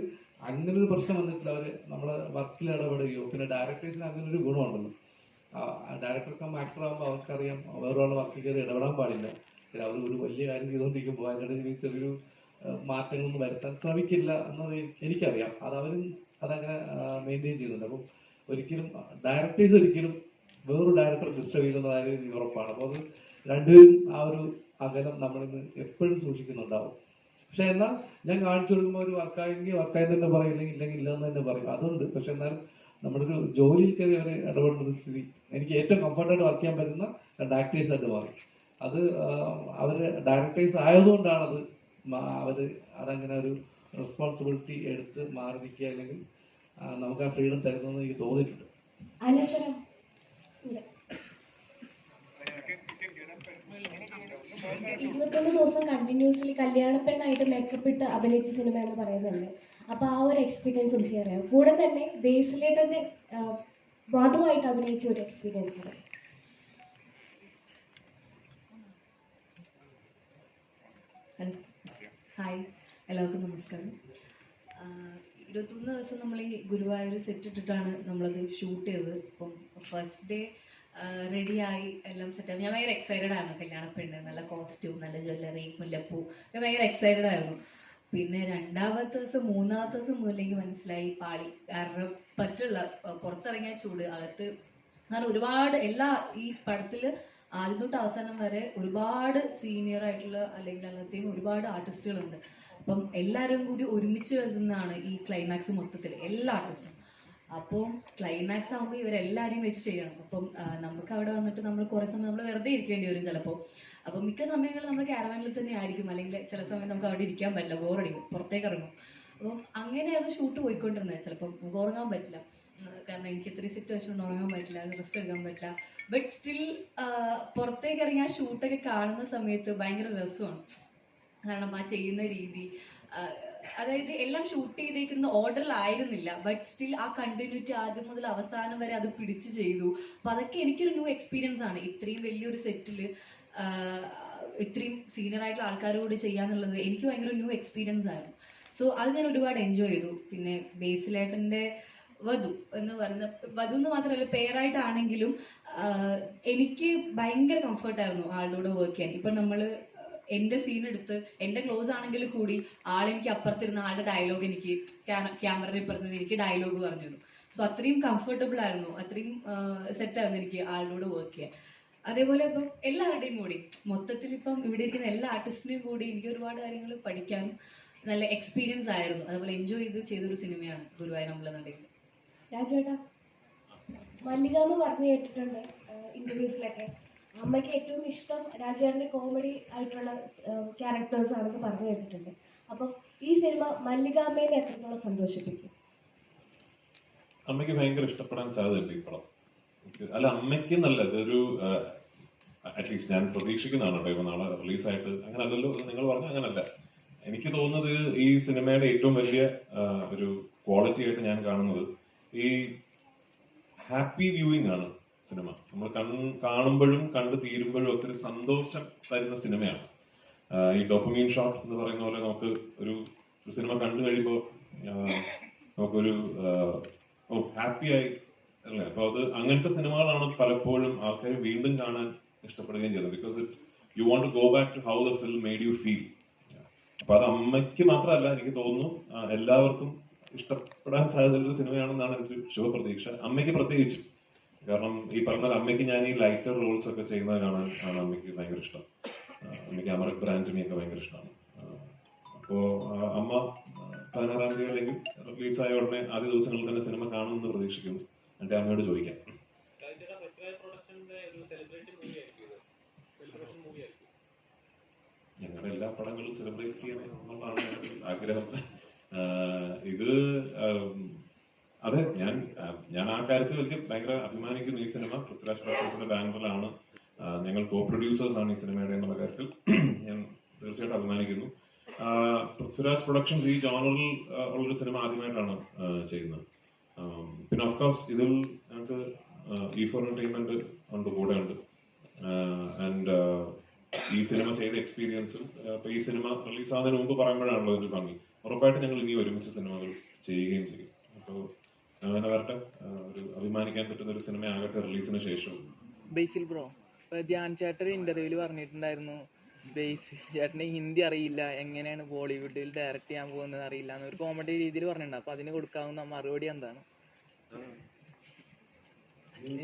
അങ്ങനെ ഒരു പ്രശ്നം വന്നിട്ടില്ല. അവര് നമ്മളെ വർക്കിൽ ഇടപെടുകയോ, പിന്നെ ഡയറക്ടേഴ്സിന് അങ്ങനെ ഒരു ഗുണമുണ്ടല്ലോ, ഡയറക്ടർ കം ആക്ടർ ആകുമ്പോൾ അവർക്കറിയാം വേറൊരാളുടെ വർക്കിൽ കയറി ഇടപെടാൻ പാടില്ല. പിന്നെ അവർ ഒരു വലിയ കാര്യം ചെയ്തുകൊണ്ടിരിക്കുമ്പോൾ അതിനിടയിൽ ചെറിയൊരു മാറ്റങ്ങളൊന്നും വരുത്താൻ ശ്രമിക്കില്ല എന്നത് എനിക്കറിയാം. അതവരും അതങ്ങനെ മെയിൻറ്റെയിൻ ചെയ്യുന്നുണ്ട്. അപ്പം ഒരിക്കലും ഡയറക്ടേഴ്സ് ഒരിക്കലും വേറൊരു ഡയറക്ടർ ഡിസ്റ്റർബ് ചെയ്യുന്ന കാര്യം എനിക്ക് ഉറപ്പാണ്. അപ്പോൾ അത് രണ്ടുപേരും ആ ഒരു അകലം നമ്മളിന്ന് എപ്പോഴും സൂക്ഷിക്കുന്നുണ്ടാവും. പക്ഷെ എന്നാൽ ഞാൻ കാണിച്ചു കൊടുക്കുമ്പോൾ ഒരു വർക്കായെങ്കിൽ വർക്കായി തന്നെ പറയും, ഇല്ലെങ്കിൽ ഇല്ലെന്ന് തന്നെ പറയും. അതുണ്ട്. പക്ഷെ എന്നാലും നമ്മുടെ ഒരു ജോലിയിൽ കയറി അവരെ ഇടപെടുന്ന സ്ഥിതി എനിക്ക് ഏറ്റവും കംഫർട്ടായിട്ട് വർക്ക് ചെയ്യാൻ പറ്റുന്ന രണ്ട് ആക്ടേഴ്സ് ആയിട്ട് മാറി. അത് അവര് ഡയറക്ടേഴ്സ് ആയതുകൊണ്ടാണ് അത് അവര് അതങ്ങനെ ഒരു റെസ്പോൺസിബിലിറ്റി എടുത്ത് മാറി നിൽക്കുക, അല്ലെങ്കിൽ നമുക്ക് ആ ഫ്രീഡം തരുന്നതെന്ന് എനിക്ക് തോന്നിയിട്ടുണ്ട്. 21 ദിവസം കണ്ടിന്യൂസ്ലി കല്യാണപ്പെണ്ണായിട്ട് മേക്കപ്പ് ഇട്ട് അഭിനയിച്ച സിനിമ എന്ന് പറയുന്നുണ്ട്. അപ്പോൾ ആ ഒരു എക്സ്പീരിയൻസ് ഒന്ന് ഷെയർ ചെയ്യാം. കൂടെ തന്നെ ബേസിലേട്ടൻ്റെ വധുവായിട്ട് അഭിനയിച്ച ഒരു എക്സ്പീരിയൻസ് ഉണ്ട്. ഹലോ, ഹായ്, എല്ലാവർക്കും നമസ്കാരം. 21 ദിവസം നമ്മൾ ഈ ഗുരുവായൂർ സെറ്റ് ഇട്ടിട്ടാണ് നമ്മളത് ഷൂട്ട് ചെയ്തത്. അപ്പം ഫസ്റ്റ് ഡേ റെഡിയായി എല്ലാം സെറ്റായി. ഞാൻ ഭയങ്കര എക്സൈറ്റഡ് ആയിരുന്നു. കല്യാണപ്പെണ്ണ്, നല്ല കോസ്റ്റ്യൂം, നല്ല ജ്വല്ലറി, മുല്ലപ്പൂ, ഞാൻ ഭയങ്കര എക്സൈറ്റഡ് ആയിരുന്നു. പിന്നെ രണ്ടാമത്തെ ദിവസം മൂന്നാമത്തെ ദിവസം മുതലേക്ക് മനസ്സിലായി പാളി. കാരണം പറ്റില്ല, പുറത്തിറങ്ങിയ ചൂട്, അകത്ത് കാരണം ഒരുപാട് ഈ പടത്തിൽ ആദ്യം തൊട്ട് അവസാനം വരെ ഒരുപാട് സീനിയർ ആയിട്ടുള്ള അല്ലെങ്കിൽ അങ്ങനത്തെയും ഒരുപാട് ആർട്ടിസ്റ്റുകളുണ്ട്. അപ്പം എല്ലാവരും കൂടി ഒരുമിച്ച് വരുന്നതാണ് ഈ ക്ലൈമാക്സ് മൊത്തത്തിൽ, എല്ലാ ആർട്ടിസ്റ്റും. അപ്പോൾ ക്ലൈമാക്സ് ആകുമ്പോൾ ഇവരെല്ലാവരെയും വെച്ച് ചെയ്യണം. അപ്പം നമുക്ക് അവിടെ വന്നിട്ട് നമ്മൾ കുറേ സമയം നമ്മൾ വെറുതെ ഇരിക്കേണ്ടി വരും ചിലപ്പോൾ. അപ്പം മിക്ക സമയങ്ങളിൽ നമ്മൾ ക്യാരവാനിൽ തന്നെ ആയിരിക്കും, അല്ലെങ്കിൽ ചില സമയം നമുക്ക് അവിടെ ഇരിക്കാൻ പറ്റില്ല, ബോറടിക്കും, പുറത്തേക്ക് ഇറങ്ങും. അപ്പം അങ്ങനെയാണ് ഷൂട്ട് പോയിക്കൊണ്ടിരുന്നത്. ചിലപ്പം നമുക്ക് ഉറങ്ങാൻ പറ്റില്ല, കാരണം എനിക്ക് ഇത്രയും സെറ്റ് വെച്ചുകൊണ്ട് ഉറങ്ങാൻ പറ്റില്ല, റെസ്റ്റ് എടുക്കാൻ പറ്റില്ല. ബട്ട് സ്റ്റിൽ പുറത്തേക്ക് ഇറങ്ങി ആ ഷൂട്ടൊക്കെ കാണുന്ന സമയത്ത് ഭയങ്കര രസമാണ്. കാരണം ആ ചെയ്യുന്ന രീതി, അതായത് എല്ലാം ഷൂട്ട് ചെയ്തേക്കുന്ന ഓർഡറിലായിരുന്നില്ല, ബട്ട് സ്റ്റിൽ ആ കണ്ടിന്യൂറ്റി ആദ്യം മുതൽ അവസാനം വരെ അത് പിടിച്ച് ചെയ്തു. അപ്പം അതൊക്കെ എനിക്കൊരു ന്യൂ എക്സ്പീരിയൻസ് ആണ്. ഇത്രയും വലിയൊരു സെറ്റിൽ ഇത്രയും സീനിയർ ആയിട്ടുള്ള ആൾക്കാരോട് ചെയ്യാന്നുള്ളത് എനിക്ക് ഭയങ്കര ന്യൂ എക്സ്പീരിയൻസ് ആയിരുന്നു. സോ അത് ഞാൻ ഒരുപാട് എൻജോയ് ചെയ്തു. പിന്നെ ബേസിലേട്ടൻ്റെ വധു എന്ന് പറയുന്ന, വധു എന്ന് മാത്രമല്ല പേരായിട്ടാണെങ്കിലും എനിക്ക് ഭയങ്കര കംഫർട്ടായിരുന്നു ആളുടെ കൂടെ വർക്ക് ചെയ്യാൻ. ഇപ്പം നമ്മൾ എൻ്റെ സീൻ എടുത്ത് എൻ്റെ ക്ലോസ് ആണെങ്കിൽ കൂടി ആളെനിക്ക് അപ്പുറത്തിരുന്ന ആളുടെ ഡയലോഗ് എനിക്ക് ക്യാമറയുടെ ഇപ്പുറത്ത് എനിക്ക് ഡയലോഗ് പറഞ്ഞു തരും. സോ അത്രയും കംഫർട്ടബിൾ ആയിരുന്നു, അത്രയും സെറ്റായിരുന്നു എനിക്ക് ആളുടെ കൂടെ വർക്ക് ചെയ്യാൻ. അതേപോലെ ഇപ്പം എല്ലാവരുടെയും കൂടി മൊത്തത്തിൽ ഇപ്പം ഇവിടെ ഇരിക്കുന്ന എല്ലാ ആർട്ടിസ്റ്റിനെയും കൂടി എനിക്ക് ഒരുപാട് കാര്യങ്ങൾ പഠിക്കാനും നല്ല എക്സ്പീരിയൻസ് ആയിരുന്നു. അതുപോലെ എൻജോയ് ചെയ്തൊരു സിനിമയാണ് ഗുരുവായൂർ അമ്പലനടയിൽ. രാജേട്ടാ, മല്ലികാമ്മ പറഞ്ഞു കേട്ടിട്ടുണ്ട് ഇന്റർവ്യൂസിലൊക്കെ, അമ്മയ്ക്ക് ഏറ്റവും ഇഷ്ടം രാജേട്ടൻ്റെ കോമഡി ആയിട്ടുള്ള ക്യാരക്ടേഴ്സ് ആണെന്ന് പറഞ്ഞു കേട്ടിട്ടുണ്ട്. അപ്പം ഈ സിനിമ മല്ലികാമ്മേനെ എത്രത്തോളം സന്തോഷിപ്പിക്കും? അമ്മയ്ക്ക് ഭയങ്കര ഇഷ്ടപ്പെടാൻ സാധ്യതയുണ്ട് ഈ പടം. അല്ല, അമ്മയ്ക്ക് നല്ല ഇതൊരു അറ്റ്ലീസ്റ്റ് ഞാൻ പ്രതീക്ഷിക്കുന്നതാണ് കേട്ടോ. ഇപ്പൊ നാളെ റിലീസായിട്ട് അങ്ങനെ അല്ലല്ലോ നിങ്ങൾ പറഞ്ഞു, അങ്ങനല്ല. എനിക്ക് തോന്നുന്നത് ഈ സിനിമയുടെ ഏറ്റവും വലിയ ഒരു ക്വാളിറ്റി ആയിട്ട് ഞാൻ കാണുന്നത് ഈ ഹാപ്പി വ്യൂയിങ് ആണ് സിനിമ. നമ്മൾ കാണുമ്പോഴും കണ്ടു തീരുമ്പോഴും ഒക്കെ ഒരു സന്തോഷം തരുന്ന സിനിമയാണ്. ഈ ഡോപ്പമീൻ ഷോട്ട് എന്ന് പറയുന്ന പോലെ നമുക്ക് ഒരു സിനിമ കണ്ടു കഴിയുമ്പോൾ നമുക്കൊരു ഹാപ്പി ആയി അല്ലേ. അപ്പൊ അത് അങ്ങനത്തെ സിനിമകളാണ് പലപ്പോഴും ആൾക്കാർ വീണ്ടും കാണാൻ ഇഷ്ടപ്പെടുകയും ചെയ്യുന്നത്. Because you want to go back to how the film made you feel. അപ്പൊ അത് അമ്മയ്ക്ക് മാത്രമല്ല, എനിക്ക് തോന്നുന്നു എല്ലാവർക്കും ഇഷ്ടപ്പെടാൻ സാധ്യതയുള്ള ഒരു സിനിമയാണെന്നാണ് എനിക്ക് ശുഭപ്രതീക്ഷ. അമ്മയ്ക്ക് പ്രത്യേകിച്ചും, കാരണം ഈ പറഞ്ഞ അമ്മയ്ക്ക് ഞാൻ ഈ ലൈറ്റർ റോൾസ് ഒക്കെ ചെയ്യുന്നത് കാണാൻ ആണ് അമ്മയ്ക്ക് ഭയങ്കര ഇഷ്ടം. അമ്മയ്ക്ക് അമൃത് ബ്രാൻഡിനെയൊക്കെ ഭയങ്കര ഇഷ്ടമാണ്. അപ്പോൾ അമ്മ 16-ാം തീയതി അല്ലെങ്കിൽ റിലീസായ ഉടനെ ആദ്യ ദിവസങ്ങളിൽ തന്നെ സിനിമ കാണുമെന്ന് പ്രതീക്ഷിക്കുന്നു. എൻ്റെ അമ്മയോട് ചോദിക്കാം. ഞങ്ങളുടെ എല്ലാ പടങ്ങളും സെലിബ്രേറ്റ് ചെയ്യണം എന്നുള്ളതാണ് ഞങ്ങളുടെ ആഗ്രഹം. ഇത് അതെ, ഞാൻ ആ കാര്യത്തിൽ എനിക്ക് ഭയങ്കര അഭിമാനിക്കുന്നു. ഈ സിനിമ പൃഥ്വിരാജ് പ്രൊഡക്ഷൻസിന്റെ ബാനറിലാണ്, ഞങ്ങൾ കോ പ്രൊഡ്യൂസേഴ്സ് ആണ് ഈ സിനിമയുടെ എന്നുള്ള കാര്യത്തിൽ ഞാൻ തീർച്ചയായിട്ടും അഭിമാനിക്കുന്നു. പൃഥ്വിരാജ് പ്രൊഡക്ഷൻസ് ഈ ജോണറിൽ ഉള്ളൊരു സിനിമ ആദ്യമായിട്ടാണ് ചെയ്യുന്നത്. പിന്നെ ഓഫ് കോഴ്സ് ഇതിൽ ഞങ്ങൾക്ക് E4 എന്റർടൈൻമെന്റ് ഉണ്ട്, കൂടെ ഉണ്ട്. ആൻഡ് ഈ സിനിമ ചെയ്ത എക്സ്പീരിയൻസും ഇപ്പൊ ഈ സിനിമ റിലീസ് ആവുന്നതിന് മുമ്പ് പറയുമ്പോഴാണല്ലോ ഒരു ഭംഗി. ഉറപ്പായിട്ട് ഞങ്ങൾ ഇനി ഒരുമിച്ച് സിനിമകൾ ചെയ്യുകയും ചെയ്യും. അപ്പോൾ അങ്ങനെ വരട്ടെ, ഒരു അഭിമാനിക്കാൻ പറ്റുന്ന ഒരു സിനിമ ആകട്ടെ റിലീസിന് ശേഷം. ബേസിൽ ബ്രോ, ധ്യാൻ ചേട്ടൻ ഇന്റർവ്യൂവിൽ പറഞ്ഞിട്ടുണ്ടായിരുന്നു ബേസിൽ ചേട്ടന് ഹിന്ദി അറിയില്ല, എങ്ങനെയാണ് ബോളിവുഡിൽ ഡയറക്റ്റ് ചെയ്യാൻ പോകുന്നത് അറിയില്ല എന്ന് ഒരു കോമഡി രീതിയിൽ പറഞ്ഞിട്ടുണ്ട്. അപ്പൊ അതിന് കൊടുക്കാവുന്ന മറുപടി എന്താണ്?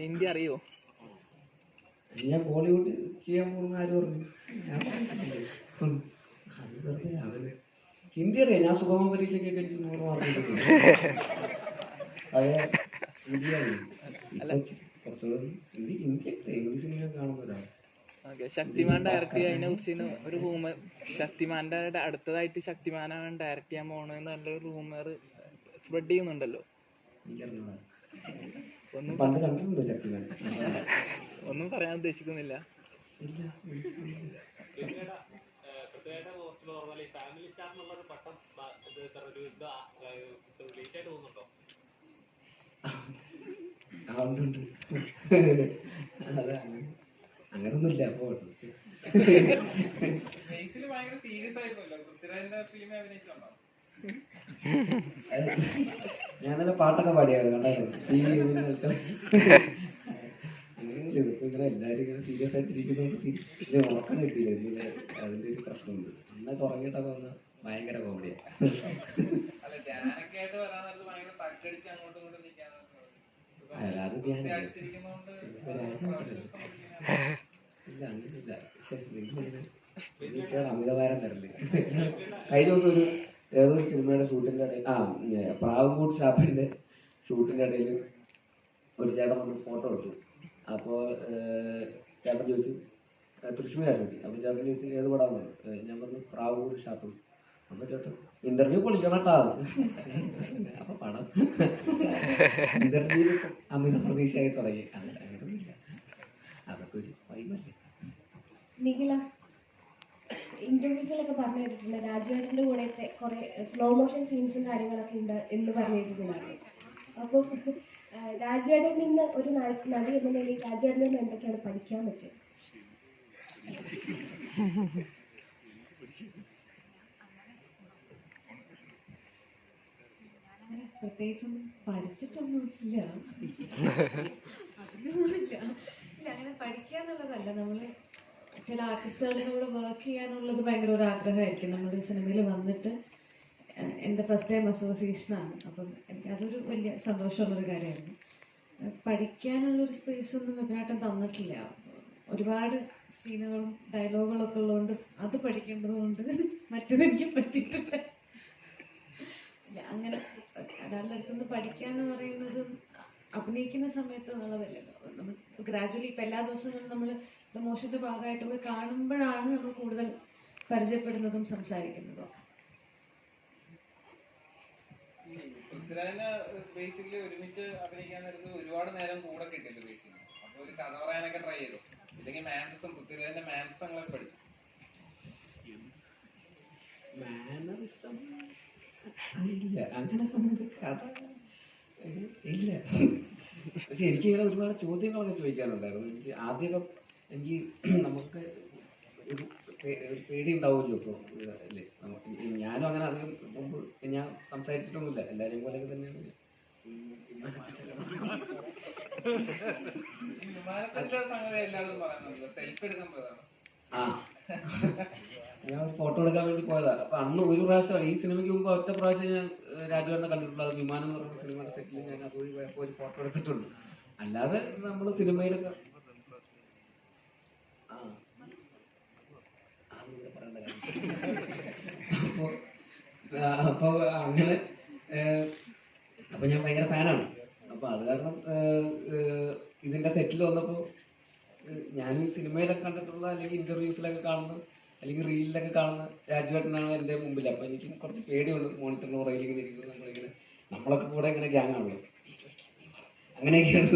ഹിന്ദി അറിയോ? ഞാൻ ബോളിവുഡ് ചെയ്യാൻ പോകുന്ന ആര് പറഞ്ഞു? ഹിന്ദി അറിയാം. ഞാൻ സുഗമ പരീക്ഷയ്ക്കൊക്കെ എനിക്ക് 100 മാർക്ക് കിട്ടും. പഴയ ഹിന്ദിയാണ്. കുറച്ചുകൂടെ ഹിന്ദിയൊക്കെ ഹിന്ദി സിനിമ കാണുന്നതാണ്. ശക്തിമാൻ ഡയറക്ട് ചെയ്യുന്നതിനെ കുറിച്ച് ഒരു റൂമർ, ശക്തിമാന്റെ അടുത്തതായിട്ട് ശക്തിമാനാണ് ഡയറക്ട് ചെയ്യാൻ പോകണമെന്ന് നല്ലൊരു റൂമർ സ്പ്രെഡ് ചെയ്യുന്നുണ്ടല്ലോ. എനിക്കറിഞ്ഞൂടാ, പണ്ട് കണ്ടിട്ടുണ്ട് ശക്തിമാൻ. ഒന്നും പറയാൻ ഉദ്ദേശിക്കുന്നില്ല. അങ്ങനൊന്നുമില്ല. അപ്പൊ ഞാനെന്നെ പാട്ടൊക്കെ പാടിയായിരുന്നു കണ്ടായിരുന്നു. അങ്ങനെയൊന്നുമില്ല. ഇതിപ്പോ ഇങ്ങനെ എല്ലാരും ഇങ്ങനെ സീരിയസ് ആയിട്ടിരിക്കുന്നതുകൊണ്ട് ഉറക്കം കിട്ടിയില്ല. ഇതില് അതിന്റെ ഒരു പ്രശ്നമുണ്ട്. അന്നൊക്കെ ഉറങ്ങിയിട്ടൊക്കെ വന്ന് ഭയങ്കര കോമഡിയാണ്. അത് ധ്യാനില്ല. ഇല്ല, അങ്ങനെയില്ല. അമിതഭാരം തരല്ലേ. കഴിഞ്ഞ ദിവസം ഒരു ഏതൊരു സിനിമയുടെ ഷൂട്ടിന്റെ ഇടയിൽ പ്രാവൻകൂട് ഷാപ്പിന്റെ ഷൂട്ടിന്റെ ഇടയിൽ ഒരു ചേട്ടൻ വന്ന് ഫോട്ടോ എടുത്തു. അപ്പോൾ ചേട്ടൻ ചോദിച്ചു തൃശ്ശൂരാണ് ഷൂട്ടി. അപ്പോൾ ചേട്ടൻ ചോദിച്ചു ഏത് പടാന്ന്? ഞാൻ പറഞ്ഞു പ്രാവൻകൂട് ഷാപ്പ്. അപ്പോൾ ചേട്ടൻ ഇന്റർവ്യൂ പൊളിക്കണട്ടാ. അപ്പൊ പടം ഇന്റർവ്യൂ അമിത പ്രതീക്ഷയായി തുടങ്ങി. അങ്ങനെയൊന്നുമില്ല, അതൊക്കെ ഒരു വൈബല്ലേ. നിഖില, ഇന്റർവ്യൂസിലൊക്കെ പറഞ്ഞു കേട്ടിട്ടുണ്ട് രാജുവേട്ടൻ്റെ കൂടെ കുറെ സ്ലോ മോഷൻ സീൻസും കാര്യങ്ങളൊക്കെ ഉണ്ട് എന്ന് പറഞ്ഞു കേട്ടിട്ടുണ്ടായിരുന്നു. അപ്പോൾ രാജുവേട്ടനിൽ നിന്ന് ഒരു നടി എന്ന നിലയിൽ രാജുവേട്ടനിൽ നിന്ന് എന്തൊക്കെയാണ് പഠിക്കാൻ പറ്റുക? പ്രത്യേകിച്ചൊന്നും പഠിച്ചിട്ടൊന്നുമില്ല. അതിനൊന്നുമില്ല. ഇല്ല, അങ്ങനെ പഠിക്കാന്നുള്ളതല്ല. നമ്മൾ ചില ആർട്ടിസ്റ്റുകളുടെ കൂടെ വർക്ക് ചെയ്യാനുള്ളത് ഭയങ്കര ഒരു ആഗ്രഹമായിരിക്കും. നമ്മുടെ സിനിമയിൽ വന്നിട്ട് എൻ്റെ ഫസ്റ്റ് ടൈം അസോസിയേഷനാണ്. അപ്പം എനിക്ക് അതൊരു വലിയ സന്തോഷമുള്ളൊരു കാര്യമായിരുന്നു. പഠിക്കാനുള്ളൊരു സ്പേസ് ഒന്നും ഇതിനായിട്ടും തന്നിട്ടില്ല. ഒരുപാട് സീനുകളും ഡയലോഗുകളൊക്കെ ഉള്ളതുകൊണ്ട് അത് പഠിക്കേണ്ടതുകൊണ്ട് മറ്റേതെനിക്ക് പറ്റിയിട്ടില്ല. ഇല്ല, അങ്ങനെ ഒരാളുടെ അടുത്തുനിന്ന് പഠിക്കാന്ന് പറയുന്നത് അഭിനയിക്കുന്ന സമയത്ത് എന്നുള്ളതല്ലല്ലോ. നമ്മൾ ഗ്രാജുവലി ഇപ്പം എല്ലാ ദിവസങ്ങളും നമ്മൾ പ്രൊമോഷൻ്റെ ഭാഗമായിട്ട് പോയി കാണുമ്പോഴാണ് നമ്മൾ കൂടുതൽ പരിചയപ്പെടുന്നതും സംസാരിക്കുന്നതും. ബേസിക്കലി ഒരുമിച്ച് അഭിനയിക്കാൻ നേരത്ത് ഒരുപാട് നേരം കൂടെ കിട്ടില്ല ബേസിക്കലി. അപ്പൊ ഒരു കഥ പറയാനൊക്കെ ട്രൈ ചെയ്തു. ഇല്ലെങ്കിൽ മാനസം, പൃഥ്വിരാജിന്റെ മാനസങ്ങളൊക്കെ പഠിച്ചു. ഇല്ല, അങ്ങനെ കഥ ഇല്ല. പക്ഷെ എനിക്കിങ്ങനെ ഒരുപാട് ചോദ്യങ്ങളൊക്കെ ചോദിക്കാനുണ്ടായിരുന്നു. എനിക്ക് ആദ്യമൊക്കെ എനിക്ക് നമുക്ക് ഒരു പേടി ഉണ്ടാവുമല്ലോ. ഇപ്പോൾ അല്ലേ, ഞാനും അങ്ങനെ അധികം മുമ്പ് ഞാൻ സംസാരിച്ചിട്ടൊന്നുമില്ല. എല്ലാവരെയും പോലെയൊക്കെ തന്നെയാണ്. ഞാൻ ഒരു ഫോട്ടോ എടുക്കാൻ വേണ്ടി പോയതാ. അപ്പൊ അന്ന് ഒരു പ്രാവശ്യം ഈ സിനിമയ്ക്ക് മുമ്പ് ഒറ്റ പ്രാവശ്യം ഞാൻ രാജുവേട്ടനെ കണ്ടിട്ടുള്ളത്. അത് വിമാനം എന്ന് പറയുന്ന സിനിമയുടെ സെറ്റിൽ ഞാൻ അതുവഴി പോയപ്പോൾ ഒരു ഫോട്ടോ എടുത്തിട്ടുണ്ട്. അല്ലാതെ നമ്മൾ സിനിമയിലൊക്കെ അപ്പൊ അപ്പോൾ അങ്ങനെ അപ്പോൾ ഞാൻ ഭയങ്കര ഫാനാണ്. അപ്പോൾ അത് കാരണം ഇതിൻ്റെ സെറ്റിൽ വന്നപ്പോൾ ഞാൻ സിനിമയിലൊക്കെ കണ്ടിട്ടുള്ള അല്ലെങ്കിൽ ഇൻ്റർവ്യൂസിലൊക്കെ കാണുന്ന അല്ലെങ്കിൽ റീലിലൊക്കെ കാണുന്ന രാജുവേട്ടനാണ് എൻ്റെ മുമ്പിൽ. അപ്പോൾ എനിക്ക് കുറച്ച് പേടിയുണ്ട് മോണിറ്ററിന് പുറകിൽ ഇങ്ങനെ ഇരിക്കുന്നത്. നമ്മളിങ്ങനെ നമ്മളൊക്കെ കൂടെ ഇങ്ങനെ ഗ്യാങ് ആണല്ലോ, അങ്ങനെയൊക്കെയാണ്